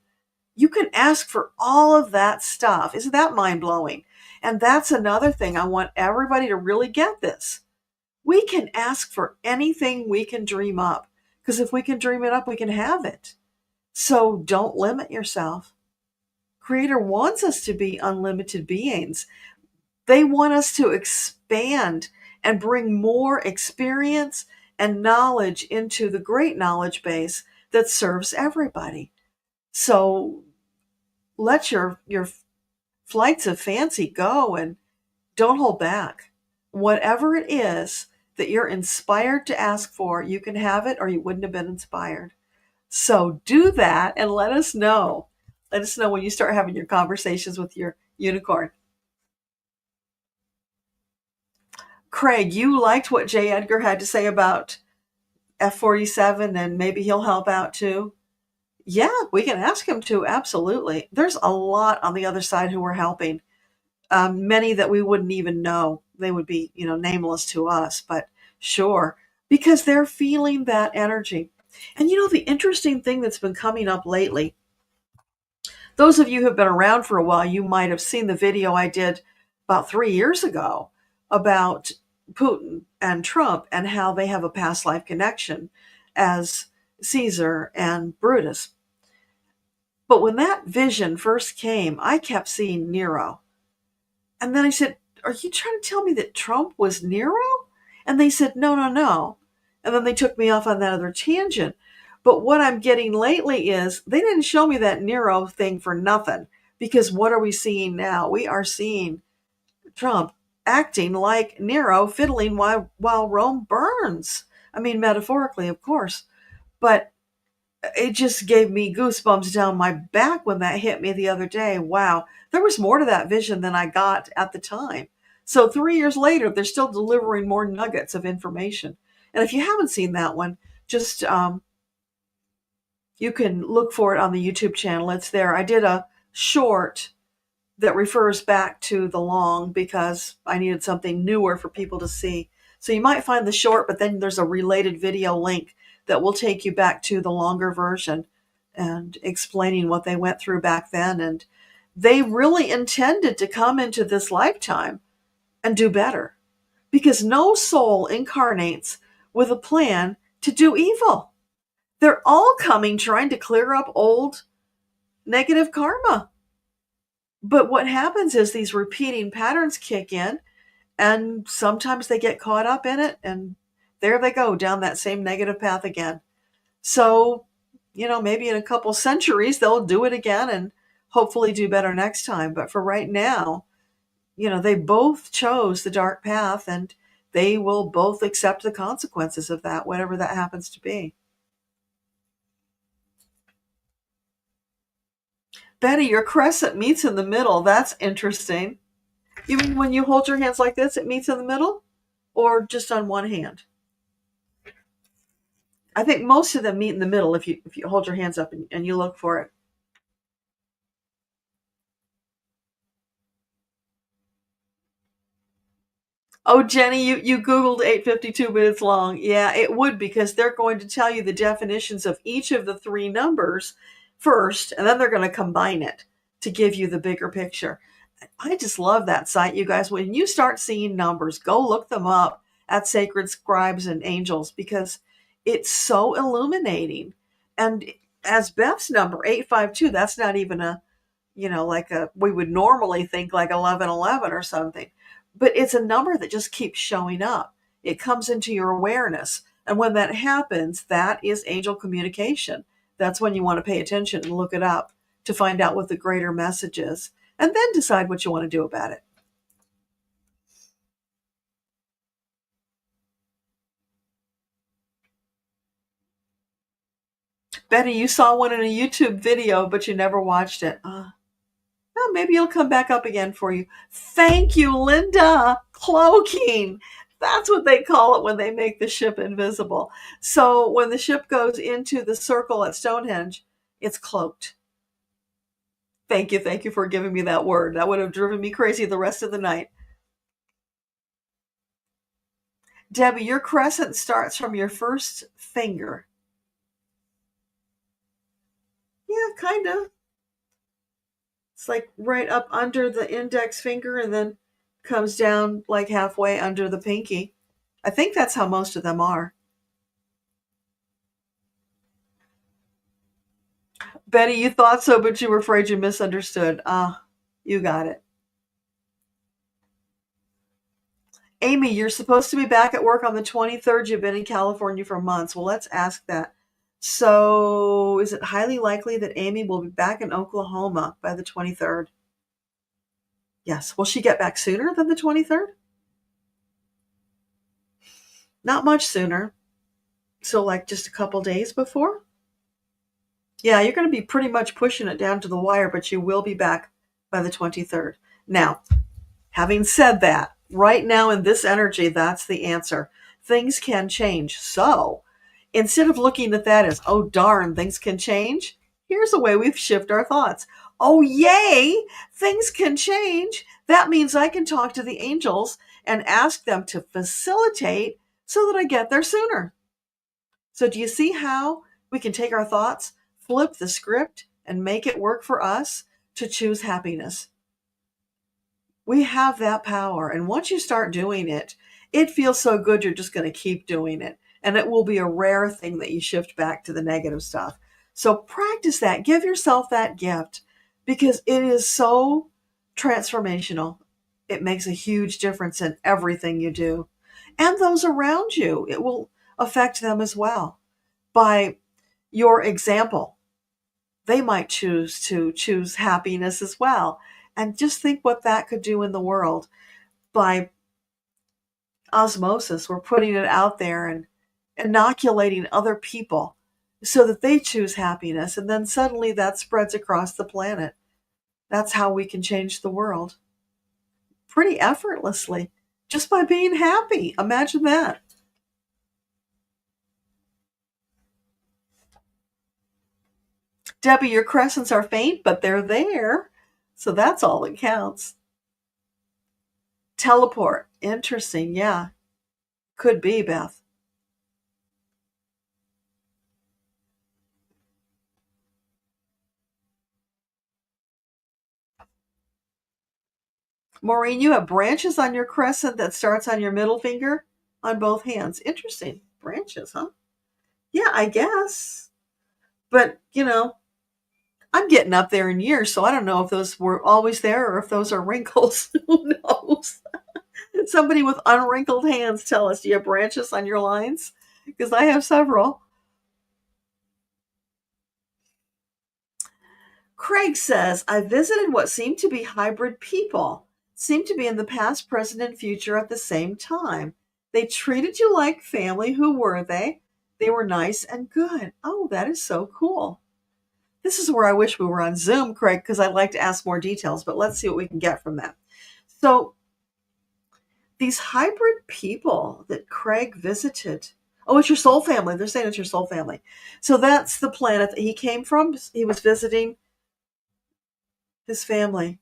You can ask for all of that stuff. Isn't that mind blowing? And that's another thing. I want everybody to really get this. We can ask for anything we can dream up, because if we can dream it up, we can have it. So don't limit yourself. Creator wants us to be unlimited beings. They want us to expand and bring more experience and knowledge into the great knowledge base that serves everybody. So let your flights of fancy go and don't hold back. Whatever it is that you're inspired to ask for, you can have it or you wouldn't have been inspired. So do that and let us know. Let us know when you start having your conversations with your unicorn. Craig, you liked what J. Edgar had to say about F47, and maybe he'll help out too. Yeah, we can ask him to, absolutely. There's a lot on the other side who are helping. Many that we wouldn't even know. They would be, nameless to us, but sure, because they're feeling that energy. And the interesting thing that's been coming up lately, those of you who have been around for a while, you might have seen the video I did about 3 years ago about Putin and Trump and how they have a past life connection as Caesar and Brutus. But when that vision first came, I kept seeing Nero. And then I said, are you trying to tell me that Trump was Nero? And they said, no, no, no. And then they took me off on that other tangent. But what I'm getting lately is they didn't show me that Nero thing for nothing. Because what are we seeing now? We are seeing Trump acting like Nero, fiddling while Rome burns. I mean, metaphorically, of course. But it just gave me goosebumps down my back when that hit me the other day. Wow. There was more to that vision than I got at the time. So 3 years later, they're still delivering more nuggets of information. And if you haven't seen that one, just you can look for it on the YouTube channel. It's there. I did a short that refers back to the long because I needed something newer for people to see. So you might find the short, but then there's a related video link that will take you back to the longer version and explaining what they went through back then. And they really intended to come into this lifetime and do better, because no soul incarnates with a plan to do evil. They're all coming trying to clear up old negative karma. But what happens is these repeating patterns kick in, and sometimes they get caught up in it, and there they go down that same negative path again. So, maybe in a couple centuries, they'll do it again and hopefully do better next time. But for right now, they both chose the dark path, and they will both accept the consequences of that, whatever that happens to be. Betty, your crescent meets in the middle. That's interesting. You mean when you hold your hands like this, it meets in the middle? Or just on one hand? I think most of them meet in the middle if you hold your hands up and you look for it. Oh, Jenny, you Googled 852 minutes long. Yeah, it would, because they're going to tell you the definitions of each of the three numbers first, and then they're going to combine it to give you the bigger picture. I just love that site, you guys. When you start seeing numbers, go look them up at Sacred Scribes and Angels, because it's so illuminating. And as Beth's number, 852, that's not even we would normally think like 1111 or something. But it's a number that just keeps showing up. It comes into your awareness. And when that happens, that is angel communication. That's when you want to pay attention and look it up to find out what the greater message is, and then decide what you want to do about it. Betty, you saw one in a YouTube video, but you never watched it. Well, maybe it'll come back up again for you. Thank you, Linda. Cloaking. That's what they call it when they make the ship invisible. So when the ship goes into the circle at Stonehenge, it's cloaked. Thank you for giving me that word. That would have driven me crazy the rest of the night. Debbie, your crescent starts from your first finger. Yeah, kind of. It's like right up under the index finger and then comes down like halfway under the pinky. I think that's how most of them are. Betty, you thought so, but you were afraid you misunderstood. Ah, you got it. Amy, you're supposed to be back at work on the 23rd. You've been in California for months. Well, let's ask that. So, is it highly likely that Amy will be back in Oklahoma by the 23rd? Yes. Will she get back sooner than the 23rd? Not much sooner. So, like just a couple days before? Yeah, you're going to be pretty much pushing it down to the wire, but you will be back by the 23rd. Now, having said that, right now in this energy, that's the answer. Things can change. So, instead of looking at that as, oh darn, things can change, here's a way we shift our thoughts. Oh, yay, things can change. That means I can talk to the angels and ask them to facilitate so that I get there sooner. So, do you see how we can take our thoughts, flip the script, and make it work for us to choose happiness? We have that power. And once you start doing it, it feels so good you're just going to keep doing it. And it will be a rare thing that you shift back to the negative stuff. So practice that. Give yourself that gift because it is so transformational. It makes a huge difference in everything you do. And those around you, it will affect them as well. By your example, they might choose happiness as well. And just think what that could do in the world. By osmosis, we're putting it out there and inoculating other people so that they choose happiness. And then suddenly that spreads across the planet. That's how we can change the world. Pretty effortlessly. Just by being happy. Imagine that. Debbie, your crescents are faint, but they're there. So that's all that counts. Teleport. Interesting. Yeah. Could be, Beth. Maureen, you have branches on your crescent that starts on your middle finger on both hands. Interesting. Branches, huh? Yeah, I guess. But, I'm getting up there in years, so I don't know if those were always there or if those are wrinkles. Who knows? Somebody with unwrinkled hands tell us, do you have branches on your lines? Because I have several. Craig says, I visited what seemed to be hybrid people. Seemed to be in the past, present, and future at the same time. They treated you like family. Who were they? They were nice and good. Oh, that is so cool. This is where I wish we were on Zoom, Craig, because I'd like to ask more details, but let's see what we can get from that. So, these hybrid people that Craig visited. Oh, it's your soul family. They're saying it's your soul family. So that's the planet that he came from. He was visiting his family.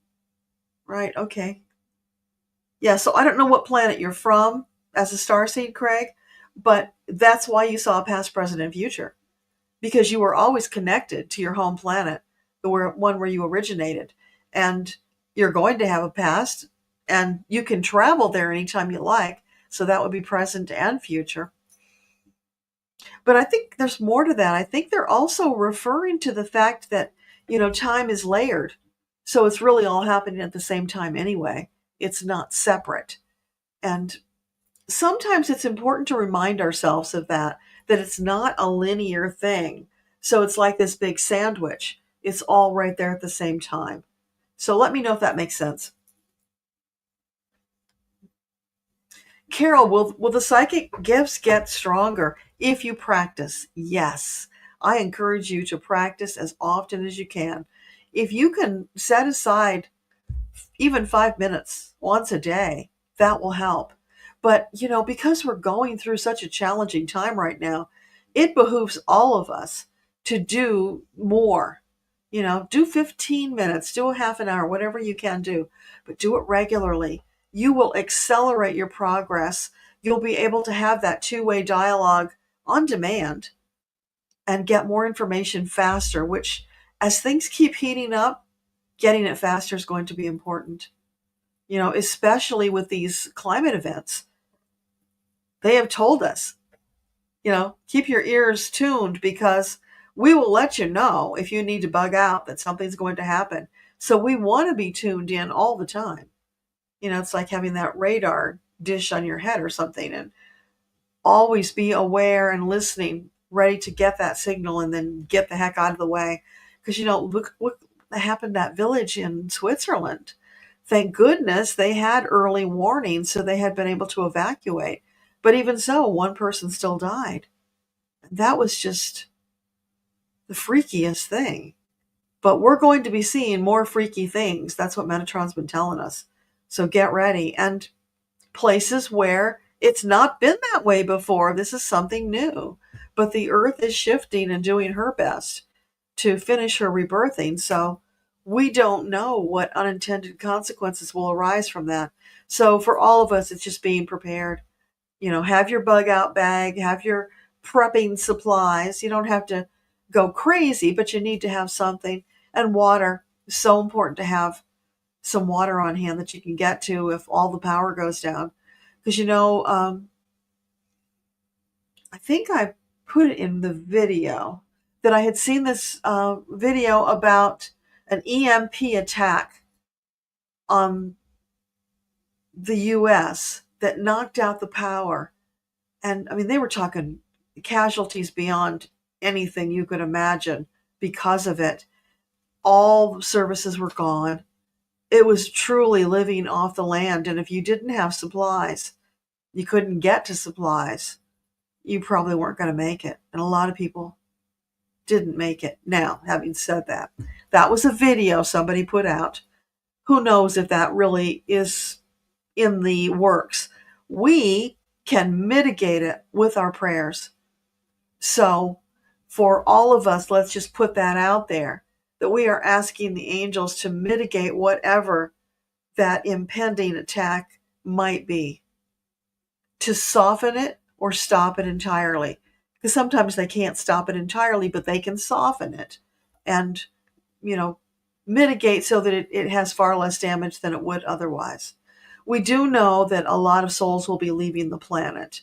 Right, okay. Yeah, so I don't know what planet you're from as a starseed, Craig, but that's why you saw past, present, and future. Because you were always connected to your home planet, the one where you originated. And you're going to have a past, and you can travel there anytime you like. So that would be present and future. But I think there's more to that. I think they're also referring to the fact that, time is layered. So it's really all happening at the same time anyway. It's not separate. And sometimes it's important to remind ourselves of that it's not a linear thing. So it's like this big sandwich. It's all right there at the same time. So let me know if that makes sense. Carol, will the psychic gifts get stronger if you practice? Yes. I encourage you to practice as often as you can. If you can set aside even 5 minutes once a day, that will help. But, because we're going through such a challenging time right now, it behooves all of us to do more Do 15 minutes, do a half an hour, whatever you can do, but do it regularly. You will accelerate your progress. You'll be able to have that two-way dialogue on demand and get more information faster, which, as things keep heating up, getting it faster is going to be important. Especially with these climate events. They have told us, keep your ears tuned, because we will let you know if you need to bug out that something's going to happen. So we want to be tuned in all the time. It's like having that radar dish on your head or something, and always be aware and listening, ready to get that signal and then get the heck out of the way. Because, look what happened at that village in Switzerland. Thank goodness they had early warning, so they had been able to evacuate. But even so, one person still died. That was just the freakiest thing. But we're going to be seeing more freaky things. That's what Metatron's been telling us. So get ready. And places where it's not been that way before, this is something new. But the earth is shifting and doing her best to finish her rebirthing. So we don't know what unintended consequences will arise from that. So for all of us, it's just being prepared. Have your bug out bag, have your prepping supplies. You don't have to go crazy, but you need to have something. And water is so important, to have some water on hand that you can get to if all the power goes down. Because, I think I put it in the video that I had seen this video about an EMP attack on the U.S. that knocked out the power. And I mean, they were talking casualties beyond anything you could imagine because of it. All services were gone. It was truly living off the land. And if you didn't have supplies, you couldn't get to supplies, you probably weren't going to make it. And a lot of people didn't make it. Now, having said that, that was a video somebody put out. Who knows if that really is in the works? We can mitigate it with our prayers. So for all of us, let's just put that out there, that we are asking the angels to mitigate whatever that impending attack might be, to soften it or stop it entirely. Because sometimes they can't stop it entirely, but they can soften it and, mitigate so that it has far less damage than it would otherwise. We do know that a lot of souls will be leaving the planet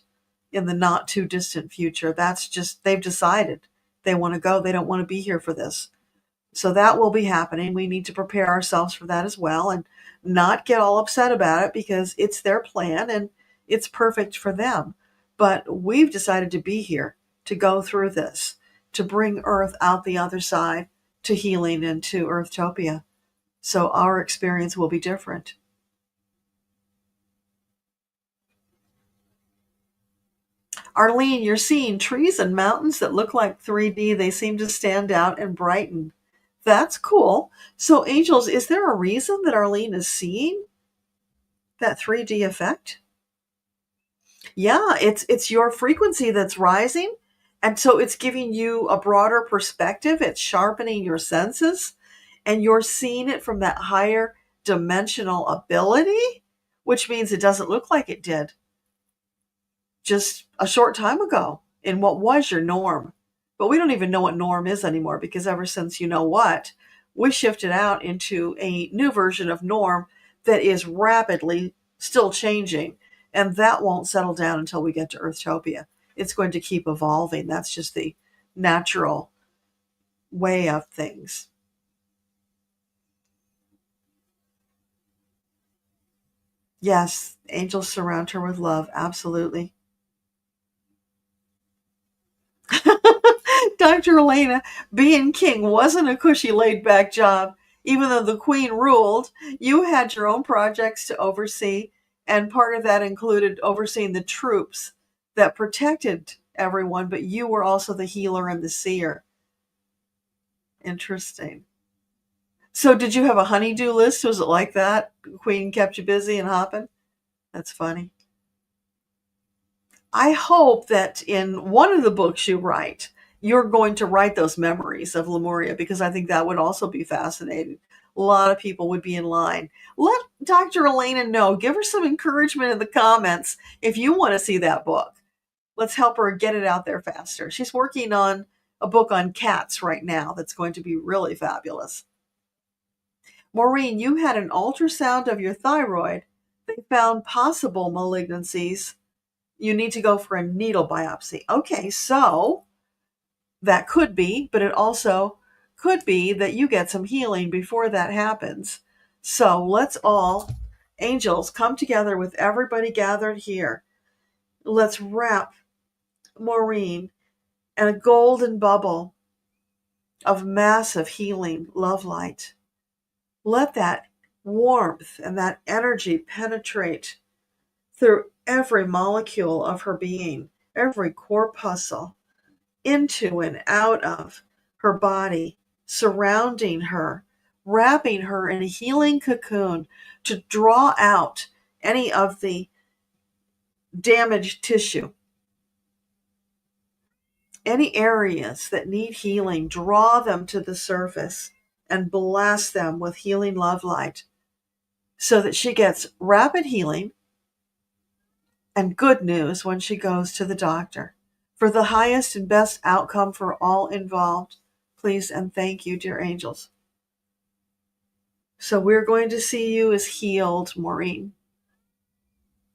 in the not too distant future. That's just, they've decided they want to go. They don't want to be here for this. So that will be happening. We need to prepare ourselves for that as well, and not get all upset about it, because it's their plan and it's perfect for them. But we've decided to be here, to go through this, to bring Earth out the other side, to healing and to Earthtopia. So our experience will be different. Arlene, you're seeing trees and mountains that look like 3D. They seem to stand out and brighten. That's cool. So angels, is there a reason that Arlene is seeing that 3D effect? Yeah, it's your frequency that's rising. And so it's giving you a broader perspective. It's sharpening your senses, and you're seeing it from that higher dimensional ability, which means it doesn't look like it did just a short time ago in what was your norm. But we don't even know what norm is anymore, because ever since we shifted out into a new version of norm that is rapidly still changing. And that won't settle down until we get to Earthtopia. It's going to keep evolving. That's just the natural way of things. Yes, angels surround her with love. Absolutely. Dr. Elena, being king wasn't a cushy, laid-back job. Even though the queen ruled, you had your own projects to oversee, and part of that included overseeing the troops that protected everyone, but you were also the healer and the seer. Interesting. So did you have a honey-do list? Was it like that? The queen kept you busy and hopping? That's funny. I hope that in one of the books you write, you're going to write those memories of Lemuria, because I think that would also be fascinating. A lot of people would be in line. Let Dr. Elena know. Give her some encouragement in the comments if you want to see that book. Let's help her get it out there faster. She's working on a book on cats right now that's going to be really fabulous. Maureen, you had an ultrasound of your thyroid. They found possible malignancies. You need to go for a needle biopsy. Okay, so that could be, but it also could be that you get some healing before that happens. So let's all, angels, come together with everybody gathered here. Let's wrap Maureen in a golden bubble of massive healing love light. Let that warmth and that energy penetrate through every molecule of her being, every corpuscle, into and out of her body, surrounding her, wrapping her in a healing cocoon to draw out any of the damaged tissue. Any areas that need healing, draw them to the surface and blast them with healing love light so that she gets rapid healing and good news when she goes to the doctor. For the highest and best outcome for all involved, please and thank you, dear angels. So we're going to see you as healed, Maureen.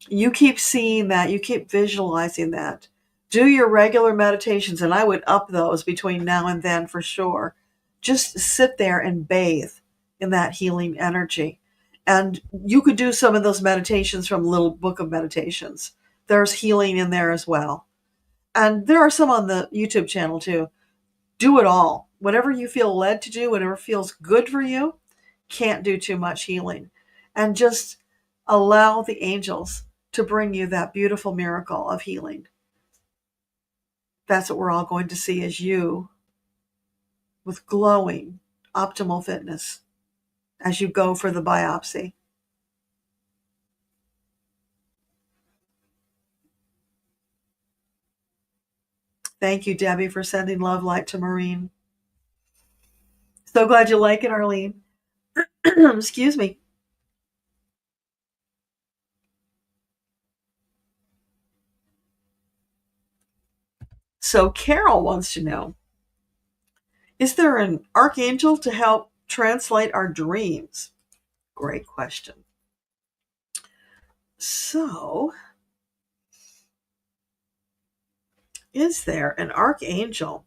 You keep seeing that. You keep visualizing that. Do your regular meditations, and I would up those between now and then for sure. Just sit there and bathe in that healing energy. And you could do some of those meditations from Little Book of Meditations. There's healing in there as well. And there are some on the YouTube channel too. Do it all. Whatever you feel led to do, whatever feels good for you, can't do too much healing. And just allow the angels to bring you that beautiful miracle of healing. That's what we're all going to see, as you with glowing optimal fitness as you go for the biopsy. Thank you, Debbie, for sending love light to Maureen. So glad you like it, Arlene. Excuse me. So Carol wants to know, is there an archangel to help translate our dreams? Great question. So, is there an archangel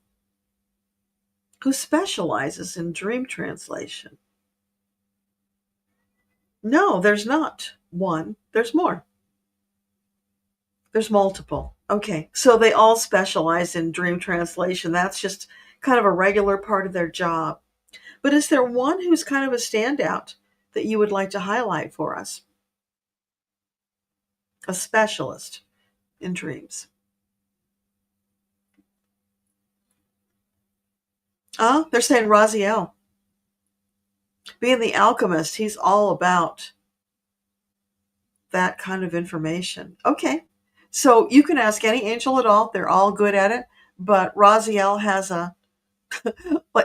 who specializes in dream translation? No, there's not one. There's more. There's multiple. Okay, so they all specialize in dream translation. That's just kind of a regular part of their job. But is there one who's kind of a standout that you would like to highlight for us? A specialist in dreams. Oh, they're saying Raziel. Being the alchemist, he's all about that kind of information. Okay, so you can ask any angel at all. They're all good at it. But Raziel has an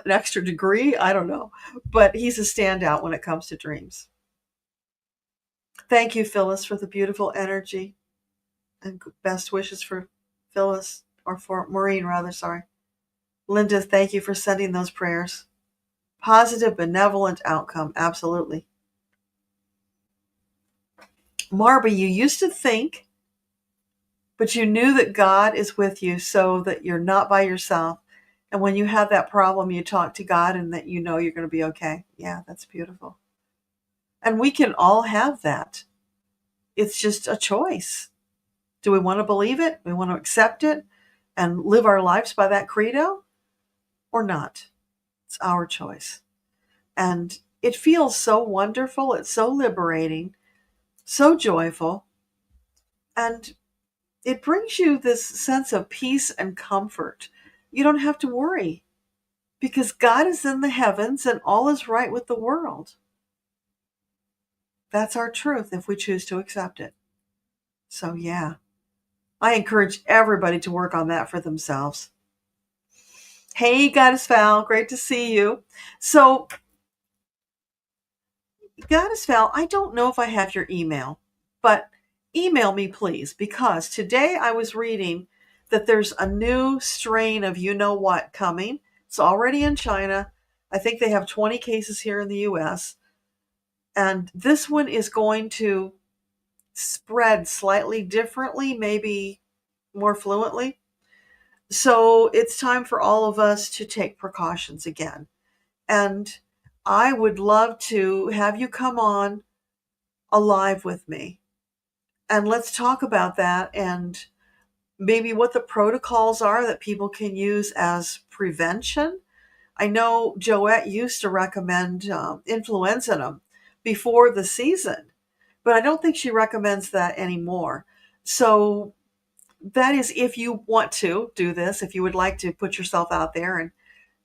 extra degree? I don't know. But he's a standout when it comes to dreams. Thank you, Phyllis, for the beautiful energy. And best wishes for Phyllis, or for Maureen, rather, sorry. Linda, thank you for sending those prayers. Positive, benevolent outcome, absolutely. Marby, you used to think, but you knew that God is with you so that you're not by yourself. And when you have that problem, you talk to God and that you know you're going to be okay. Yeah, that's beautiful. And we can all have that. It's just a choice. Do we want to believe it? We want to accept it and live our lives by that credo or not? It's our choice. And it feels so wonderful. It's so liberating, so joyful. And it brings you this sense of peace and comfort. You don't have to worry because God is in the heavens and all is right with the world. That's our truth if we choose to accept it. So yeah, I encourage everybody to work on that for themselves. Hey, Goddess Val, great to see you. So, Goddess Val, I don't know if I have your email, but email me, please, because today I was reading that there's a new strain of you know what coming. It's already in China. I think they have 20 cases here in the US. And this one is going to spread slightly differently, maybe more fluently. So it's time for all of us to take precautions again. And I would love to have you come on alive with me. And let's talk about that and maybe what the protocols are that people can use as prevention. I know Joette used to recommend influenza before the season, but I don't think she recommends that anymore. So that is if you want to do this, if you would like to put yourself out there and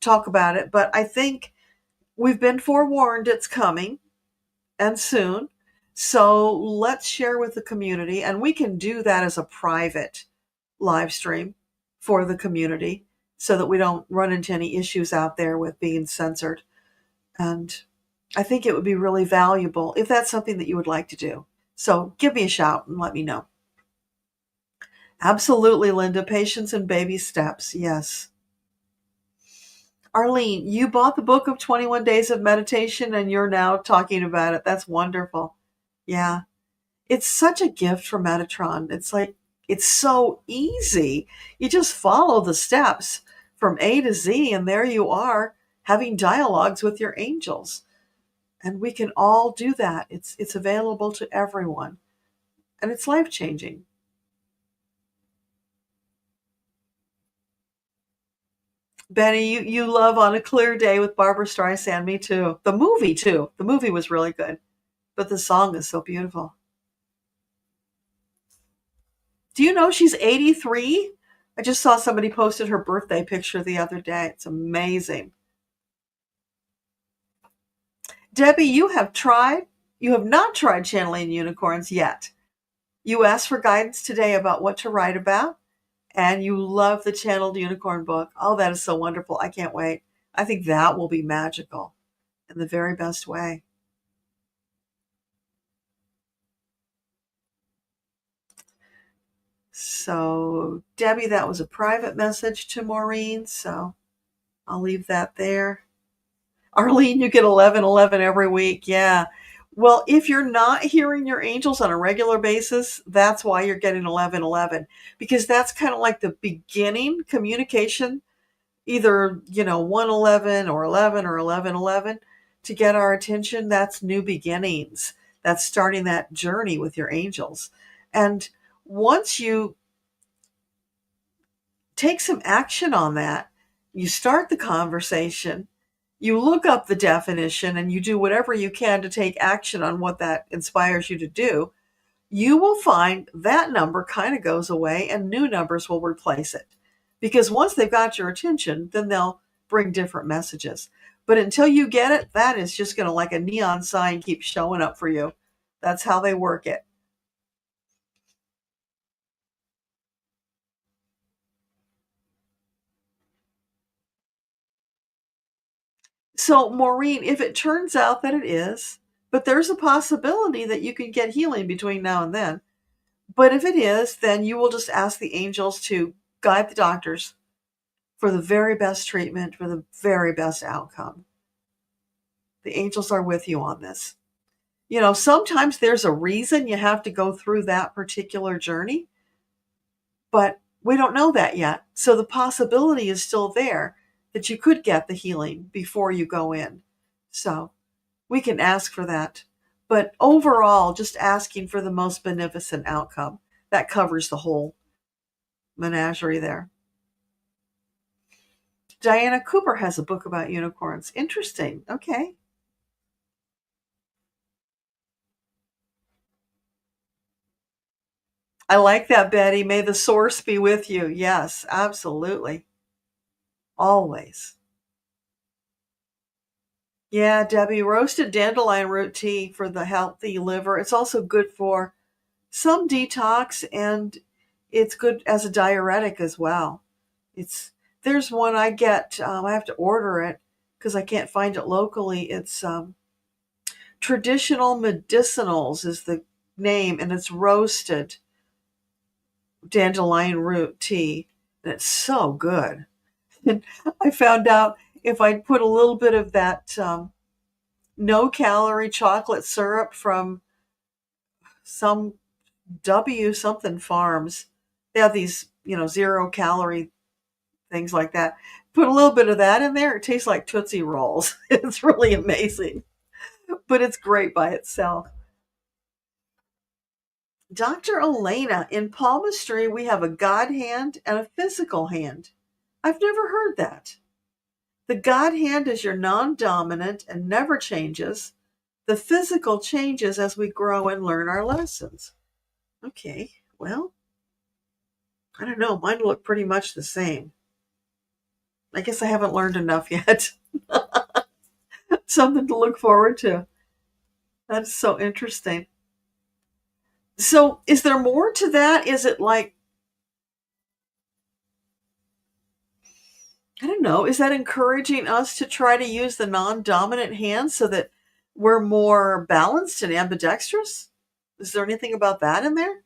talk about it. But I think we've been forewarned it's coming and soon. So let's share with the community, and we can do that as a private live stream for the community so that we don't run into any issues out there with being censored. And I think it would be really valuable if that's something that you would like to do. So give me a shout and let me know. Absolutely, Linda. Patience and baby steps. Yes. Arlene, you bought the book of 21 Days of Meditation and you're now talking about it. That's wonderful. Yeah. It's such a gift for Metatron. It's like, it's so easy. You just follow the steps from A to Z, and there you are having dialogues with your angels. And we can all do that. It's available to everyone. And it's life changing. Benny, you love On a Clear Day with Barbara Streisand. Me too. The movie, too. The movie was really good, but the song is so beautiful. Do you know she's 83? I just saw somebody posted her birthday picture the other day. It's amazing. Debbie, you have not tried channeling unicorns yet. You asked for guidance today about what to write about, and you love the channeled unicorn book. Oh, that is so wonderful. I can't wait. I think that will be magical in the very best way. So, Debbie, that was a private message to Maureen, so I'll leave that there. Arlene, you get 1111 every week. Yeah. Well, if you're not hearing your angels on a regular basis, that's why you're getting 1111, because that's kind of like the beginning communication, either, 111 or 11 or 1111 to get our attention. That's new beginnings. That's starting that journey with your angels. And once you take some action on that, you start the conversation, you look up the definition, and you do whatever you can to take action on what that inspires you to do, you will find that number kind of goes away and new numbers will replace it. Because once they've got your attention, then they'll bring different messages. But until you get it, that is just going to, like a neon sign, keep showing up for you. That's how they work it. So, Maureen, if it turns out that it is, but there's a possibility that you can get healing between now and then. But if it is, then you will just ask the angels to guide the doctors for the very best treatment, for the very best outcome. The angels are with you on this. Sometimes there's a reason you have to go through that particular journey, but we don't know that yet. So the possibility is still there that you could get the healing before you go in. So we can ask for that. But overall, just asking for the most beneficent outcome. That covers the whole menagerie there. Diana Cooper has a book about unicorns. Interesting. Okay. I like that, Betty. May the source be with you. Yes, absolutely. Always. Yeah, Debbie, roasted dandelion root tea for the healthy liver. It's also good for some detox, and it's good as a diuretic as well. It's There's one I get, I have to order it because I can't find it locally. It's Traditional Medicinals is the name, and it's roasted dandelion root tea, and it's so good. And I found out if I put a little bit of that no calorie chocolate syrup from some W something farms, they have these, 0 calorie things like that. Put a little bit of that in there, it tastes like Tootsie Rolls. It's really amazing, but it's great by itself. Dr. Elena, in palmistry, we have a God hand and a physical hand. I've never heard that. The God hand is your non dominant and never changes. The physical changes as we grow and learn our lessons. Okay, well, I don't know. Mine look pretty much the same. I guess I haven't learned enough yet. Something to look forward to. That's so interesting. So, is there more to that? Is it like, I don't know, is that encouraging us to try to use the non dominant hand so that we're more balanced and ambidextrous? Is there anything about that in there?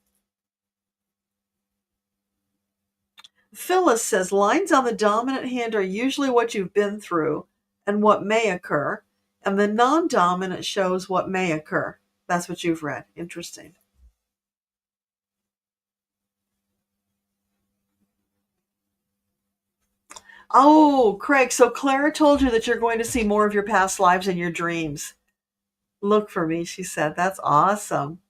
Phyllis says lines on the dominant hand are usually what you've been through and what may occur, and the non dominant shows what may occur. That's what you've read. Interesting. Oh, Craig, so Clara told you that you're going to see more of your past lives in your dreams. Look for me, she said. That's awesome.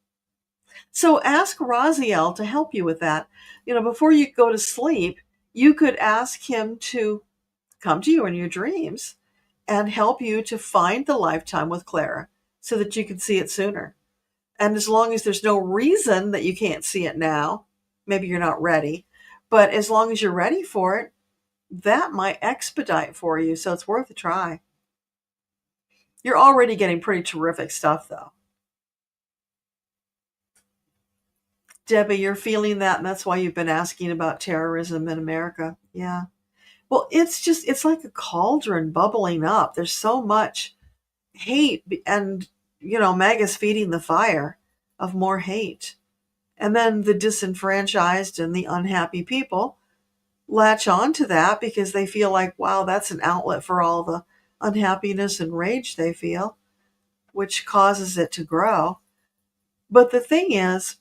So ask Raziel to help you with that. Before you go to sleep, you could ask him to come to you in your dreams and help you to find the lifetime with Clara so that you can see it sooner. And as long as there's no reason that you can't see it now, maybe you're not ready, but as long as you're ready for it, that might expedite for you. So it's worth a try. You're already getting pretty terrific stuff, though. Debbie, you're feeling that, and that's why you've been asking about terrorism in America. Yeah. Well, it's like a cauldron bubbling up. There's so much hate, and, MAGA's feeding the fire of more hate. And then the disenfranchised and the unhappy people latch on to that because they feel like, wow, that's an outlet for all the unhappiness and rage they feel, which causes it to grow. But the thing is,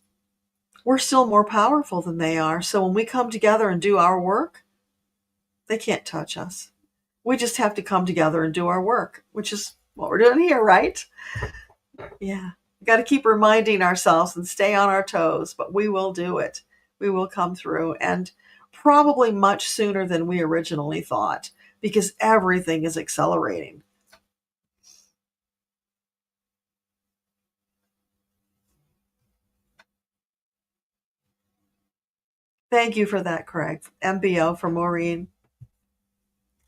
we're still more powerful than they are. So when we come together and do our work, they can't touch us. We just have to come together and do our work, which is what we're doing here, right? Yeah. We got to keep reminding ourselves and stay on our toes, but we will do it. We will come through, and probably much sooner than we originally thought, because everything is accelerating. Thank you for that, Craig. MBO for Maureen.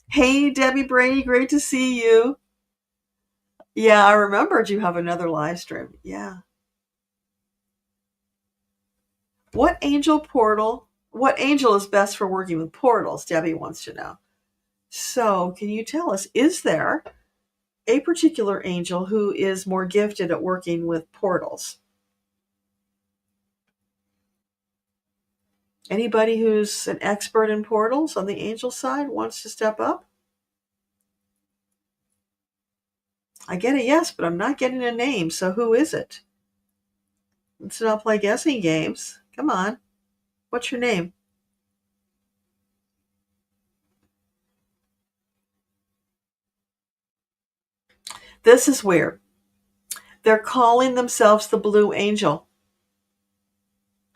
Hey, Debbie Brady, great to see you. Yeah, I remembered you have another live stream. Yeah. What angel is best for working with portals? Debbie wants to know. So, can you tell us, is there a particular angel who is more gifted at working with portals? Anybody who's an expert in portals on the angel side wants to step up? I get a yes, but I'm not getting a name, so who is it? Let's not play guessing games. Come on. What's your name? This is weird. They're calling themselves the Blue Angel,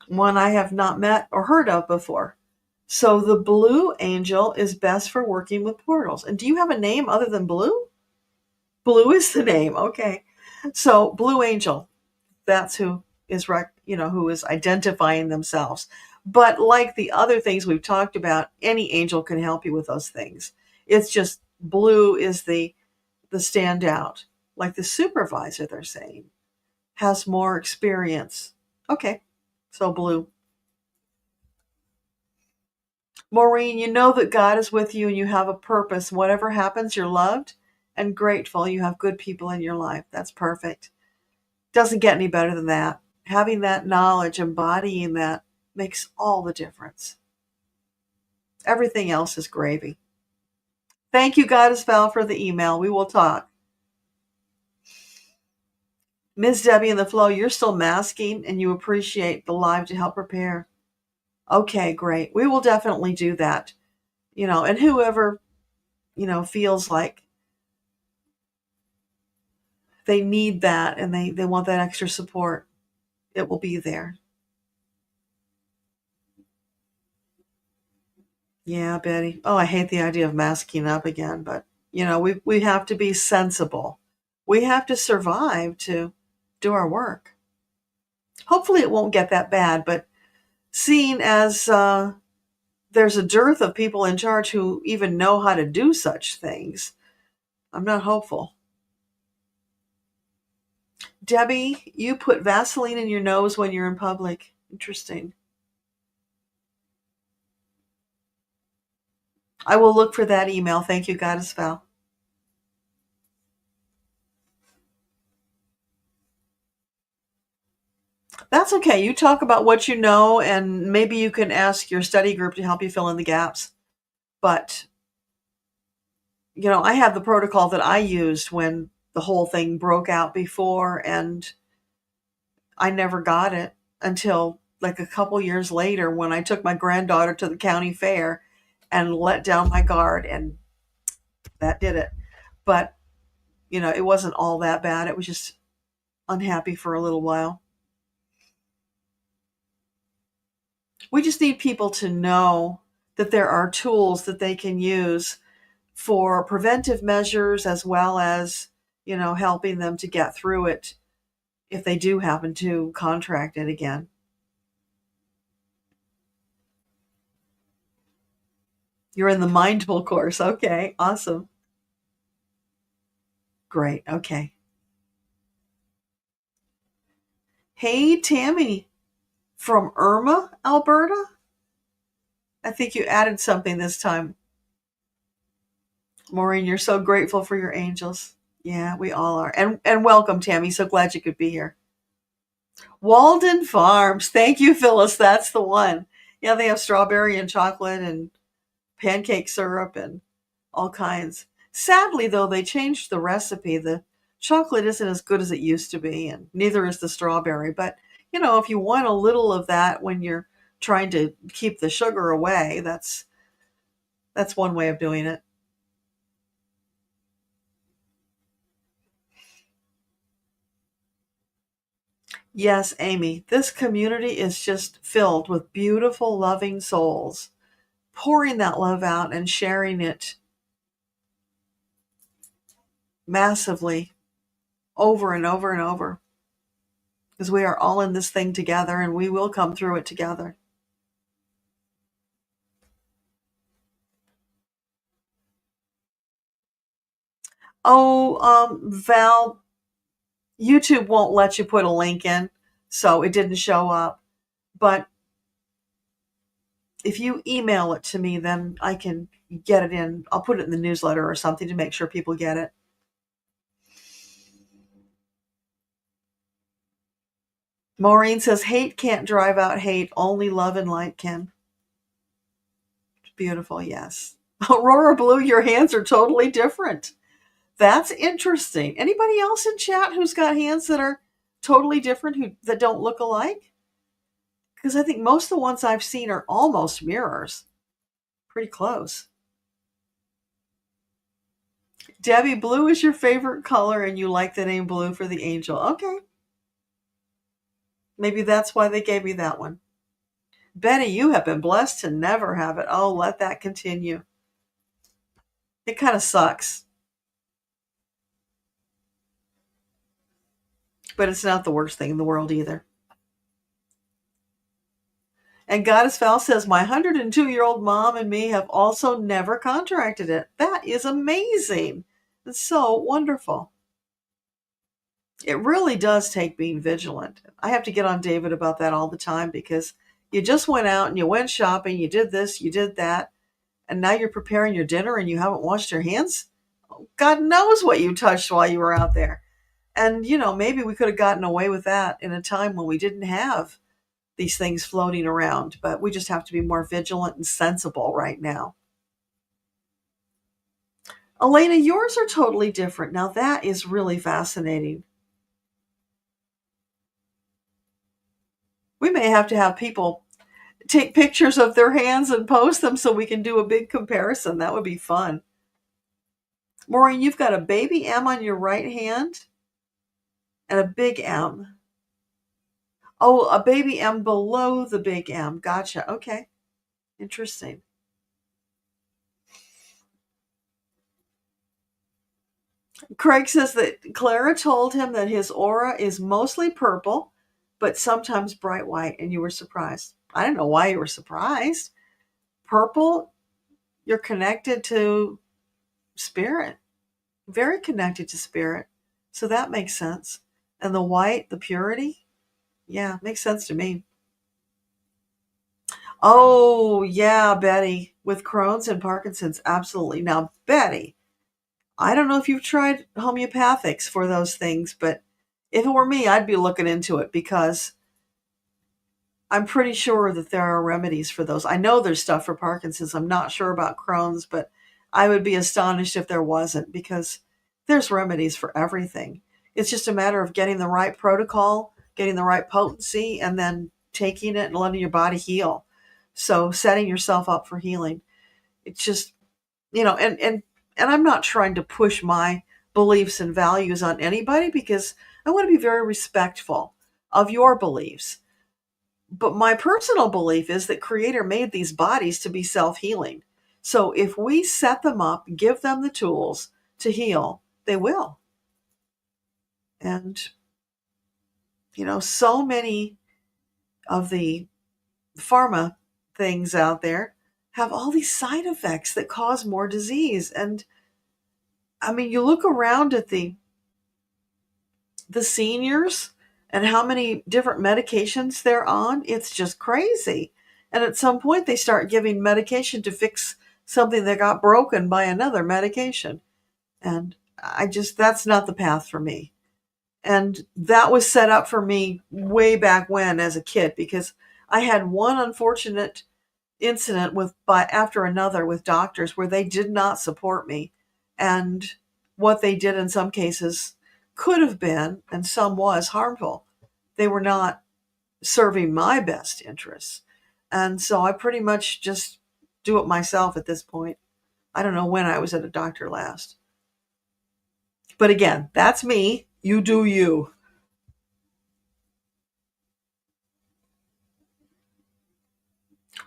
one I have not met or heard of before. So the Blue Angel is best for working with portals. And do you have a name other than Blue? Blue is the name. Okay. So Blue Angel, that's who is who is identifying themselves. But like the other things we've talked about, any angel can help you with those things. It's just Blue is the standout. Like the supervisor, they're saying, has more experience. Okay. So Blue. Maureen, you know that God is with you and you have a purpose. Whatever happens, you're loved and grateful. You have good people in your life. That's perfect. Doesn't get any better than that. Having that knowledge, embodying that, makes all the difference. Everything else is gravy. Thank you, Goddess Val, for the email. We will talk. Ms. Debbie in the flow, you're still masking and you appreciate the live to help prepare. Okay, great. We will definitely do that. And whoever, feels like they need that and they want that extra support, it will be there. Yeah, Betty. Oh, I hate the idea of masking up again, but we have to be sensible. We have to survive to do our work. Hopefully it won't get that bad, but seeing as there's a dearth of people in charge who even know how to do such things, I'm not hopeful. Debbie, you put Vaseline in your nose when you're in public. Interesting. I will look for that email. Thank you, Goddess Val. That's okay. You talk about what you know, and maybe you can ask your study group to help you fill in the gaps. But, I have the protocol that I used when the whole thing broke out before, and I never got it until like a couple years later when I took my granddaughter to the county fair and let down my guard, and that did it. But, it wasn't all that bad. It was just unhappy for a little while. We just need people to know that there are tools that they can use for preventive measures as well as, helping them to get through it if they do happen to contract it again. You're in the Mindful course. Okay, awesome. Great, okay. Hey, Tammy from Irma, Alberta. I think you added something this time. Maureen, you're so grateful for your angels. Yeah, we all are. And welcome, Tammy. So glad you could be here. Walden Farms. Thank you, Phyllis. That's the one. Yeah, they have strawberry and chocolate and pancake syrup and all kinds. Sadly, though, they changed the recipe. The chocolate isn't as good as it used to be, and neither is the strawberry. But, if you want a little of that when you're trying to keep the sugar away, that's one way of doing it. Yes, Amy, this community is just filled with beautiful, loving souls, pouring that love out and sharing it massively over and over and over. Because we are all in this thing together and we will come through it together. Oh, Val, YouTube won't let you put a link in, so it didn't show up. But if you email it to me, then I can get it in. I'll put it in the newsletter or something to make sure people get it. Maureen says, hate can't drive out hate. Only love and light can. Beautiful, yes. Aurora Blue, your hands are totally different. That's interesting. Anybody else in chat who's got hands that are totally different, that don't look alike? Because I think most of the ones I've seen are almost mirrors. Pretty close. Debbie, blue is your favorite color and you like the name Blue for the angel. Okay. Maybe that's why they gave me that one. Betty, you have been blessed to never have it. Oh, let that continue. It kind of sucks. But it's not the worst thing in the world either. And Goddess Val says, my 102-year-old mom and me have also never contracted it. That is amazing. It's so wonderful. It really does take being vigilant. I have to get on David about that all the time because, You just went out and you went shopping, you did this, you did that, and now you're preparing your dinner and you haven't washed your hands? God knows what you touched while you were out there. And, maybe we could have gotten away with that in a time when we didn't have these things floating around, but we just have to be more vigilant and sensible right now. Elena, yours are totally different. Now that is really fascinating. We may have to have people take pictures of their hands and post them so we can do a big comparison. That would be fun. Maureen, you've got a baby M on your right hand and a big M. Oh, a baby M below the big M. Gotcha. Okay. Interesting. Craig says that Clara told him that his aura is mostly purple, but sometimes bright white, and you were surprised. I don't know why you were surprised. Purple, you're connected to spirit. Very connected to spirit. So that makes sense. And the white, the purity, yeah, makes sense to me. Oh, yeah, Betty, with Crohn's and Parkinson's, absolutely. Now, Betty, I don't know if you've tried homeopathics for those things, but if it were me, I'd be looking into it because I'm pretty sure that there are remedies for those. I know there's stuff for Parkinson's. I'm not sure about Crohn's, but I would be astonished if there wasn't because there's remedies for everything. It's just a matter of getting the right protocol, getting the right potency, and then taking it and letting your body heal. So setting yourself up for healing. It's just, and I'm not trying to push my beliefs and values on anybody because I want to be very respectful of your beliefs. But my personal belief is that Creator made these bodies to be self-healing. So if we set them up, give them the tools to heal, they will. And, so many of the pharma things out there have all these side effects that cause more disease. And I mean, you look around at the seniors and how many different medications they're on, it's just crazy. And at some point, they start giving medication to fix something that got broken by another medication. And that's not the path for me. And that was set up for me way back when as a kid, because I had one unfortunate incident after another with doctors where they did not support me. And what they did in some cases could have been, and some was, harmful. They were not serving my best interests. And so I pretty much just do it myself at this point. I don't know when I was at a doctor last. But again, that's me. You do you.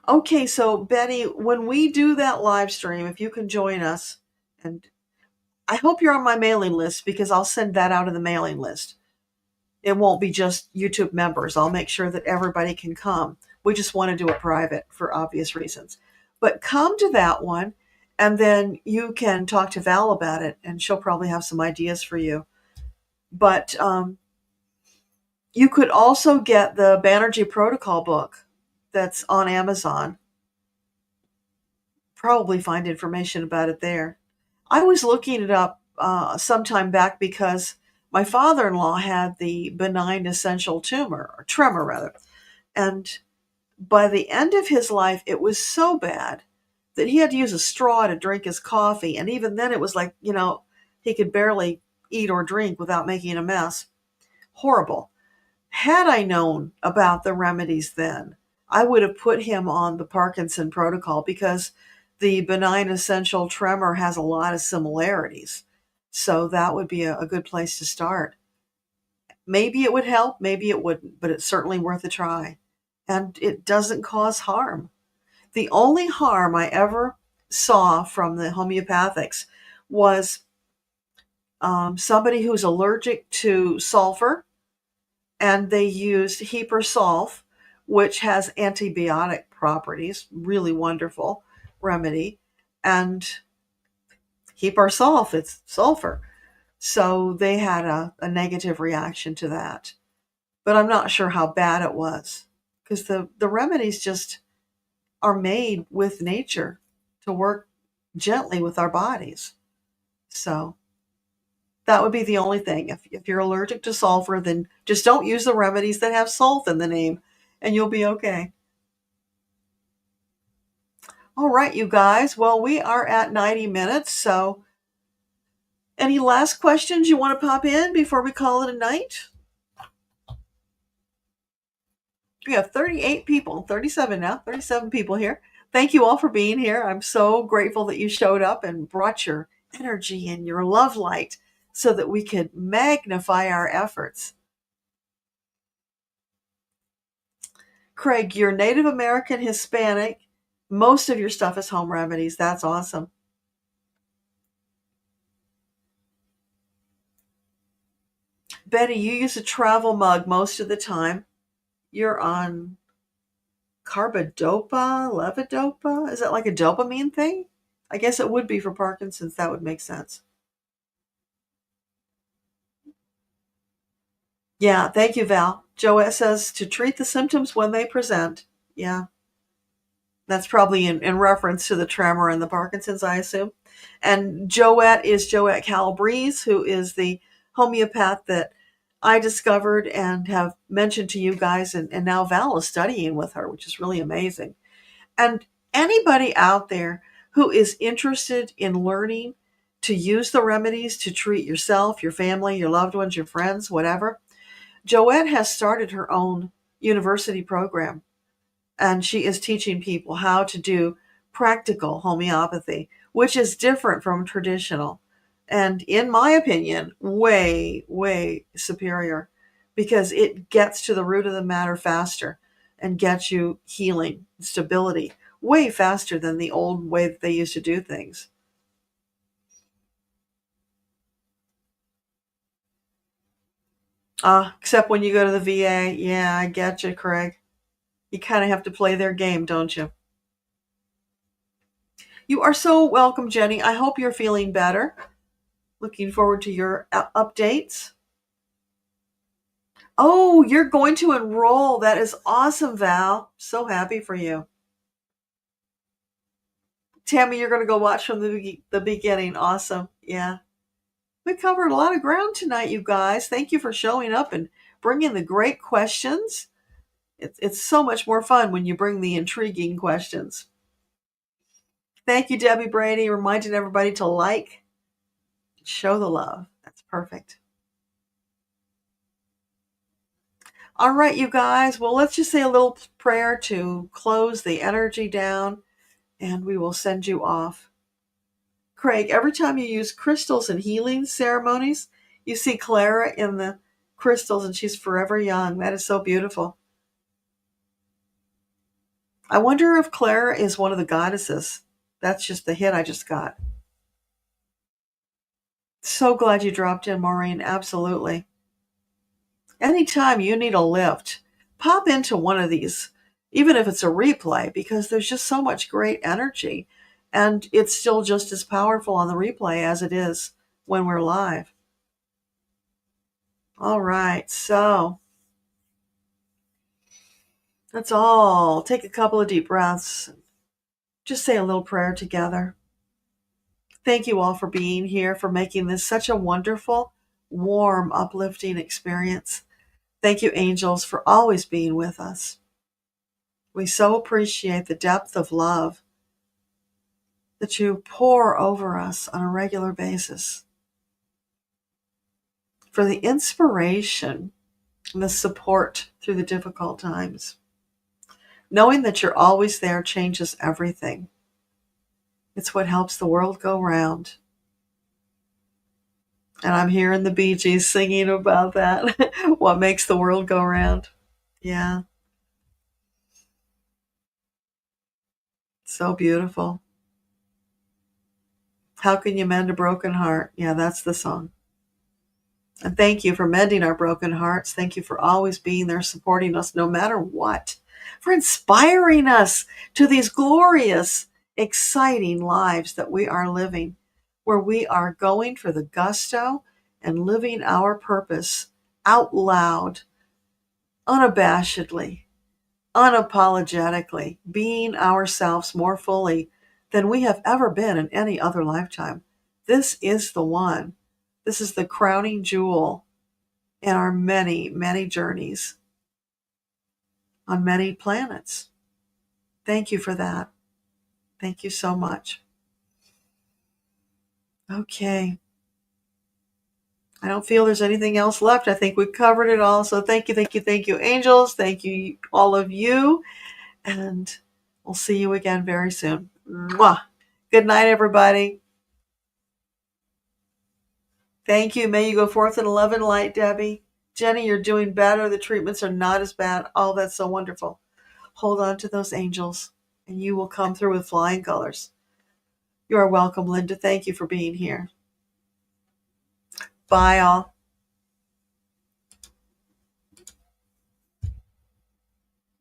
Okay, so Betty, when we do that live stream, if you can join us, and I hope you're on my mailing list because I'll send that out of the mailing list. It won't be just YouTube members. I'll make sure that everybody can come. We just want to do it private for obvious reasons. But come to that one, and then you can talk to Val about it, and she'll probably have some ideas for you. But you could also get the Banerjee Protocol book that's on Amazon. Probably find information about it there. I was looking it up some time back because my father-in-law had the benign essential tremor rather. And by the end of his life, it was so bad that he had to use a straw to drink his coffee. And even then it was like, he could barely eat or drink without making a mess. Horrible. Had I known about the remedies then, I would have put him on the Parkinson protocol because the benign essential tremor has a lot of similarities. So that would be a good place to start. Maybe it would help, maybe it wouldn't, but it's certainly worth a try. And it doesn't cause harm. The only harm I ever saw from the homeopathics was somebody who's allergic to sulfur, and they used Heaper-Sulf, which has antibiotic properties, really wonderful remedy. And Heaper-Sulf, it's sulfur. So they had a negative reaction to that. But I'm not sure how bad it was because the remedies just are made with nature to work gently with our bodies. So that would be the only thing. If you're allergic to sulfur, then just don't use the remedies that have salt in the name, and you'll be okay. All right, you guys. Well, we are at 90 minutes, so any last questions you want to pop in before we call it a night? We have 38 people, 37 now, 37 people here. Thank you all for being here. I'm so grateful that you showed up and brought your energy and your love light so that we could magnify our efforts. Craig, you're Native American, Hispanic. Most of your stuff is home remedies. That's awesome. Betty, you use a travel mug most of the time. You're on carbidopa, levodopa. Is that like a dopamine thing? I guess it would be for Parkinson's. That would make sense. Yeah, thank you, Val. Joette says to treat the symptoms when they present. Yeah, that's probably in reference to the tremor and the Parkinson's, I assume. And Joette is Joette Calabrese, who is the homeopath that I discovered and have mentioned to you guys. And now Val is studying with her, which is really amazing. And anybody out there who is interested in learning to use the remedies to treat yourself, your family, your loved ones, your friends, whatever, Joette has started her own university program, and she is teaching people how to do practical homeopathy, which is different from traditional. And in my opinion, way, way superior because it gets to the root of the matter faster and gets you healing, stability, way faster than the old way that they used to do things. Except when you go to the VA. Yeah, I get you, Craig. You kind of have to play their game, don't you? You are so welcome, Jenny. I hope you're feeling better. Looking forward to your updates. Oh, you're going to enroll. That is awesome, Val. So happy for you. Tammy, you're going to go watch from the beginning. Awesome. Yeah. We covered a lot of ground tonight, you guys. Thank you for showing up and bringing the great questions. It's so much more fun when you bring the intriguing questions. Thank you, Debbie Brady, reminding everybody to like, show the love. That's perfect. All right, you guys. Well, let's just say a little prayer to close the energy down, and we will send you off. Craig, every time you use crystals in healing ceremonies, you see Clara in the crystals, and she's forever young. That is so beautiful. I wonder if Clara is one of the goddesses. That's just the hit I just got. So glad you dropped in, Maureen. Absolutely. Anytime you need a lift, pop into one of these, even if it's a replay, because there's just so much great energy. And it's still just as powerful on the replay as it is when we're live. All right, so that's all. Take a couple of deep breaths. Just say a little prayer together. Thank you all for being here, for making this such a wonderful, warm, uplifting experience. Thank you, angels, for always being with us. We so appreciate the depth of love that you pour over us on a regular basis, for the inspiration and the support through the difficult times. Knowing that you're always there changes everything. It's what helps the world go round. And I'm hearing the Bee Gees singing about that. What makes the world go round. Yeah. So beautiful. How can you mend a broken heart? Yeah, that's the song. And thank you for mending our broken hearts. Thank you for always being there, supporting us no matter what, for inspiring us to these glorious, exciting lives that we are living, where we are going for the gusto and living our purpose out loud, unabashedly, unapologetically being ourselves more fully than we have ever been in any other lifetime. This is the one. This is the crowning jewel in our many, many journeys on many planets. Thank you for that. Thank you so much. Okay. I don't feel there's anything else left. I think we've covered it all. So thank you, thank you, thank you, angels. Thank you, all of you. And we'll see you again very soon. Mwah. Good night, everybody. Thank you. May you go forth in love and light, Debbie. Jenny, you're doing better. The treatments are not as bad. Oh, that's so wonderful. Hold on to those angels, and you will come through with flying colors. You are welcome, Linda. Thank you for being here. Bye, all.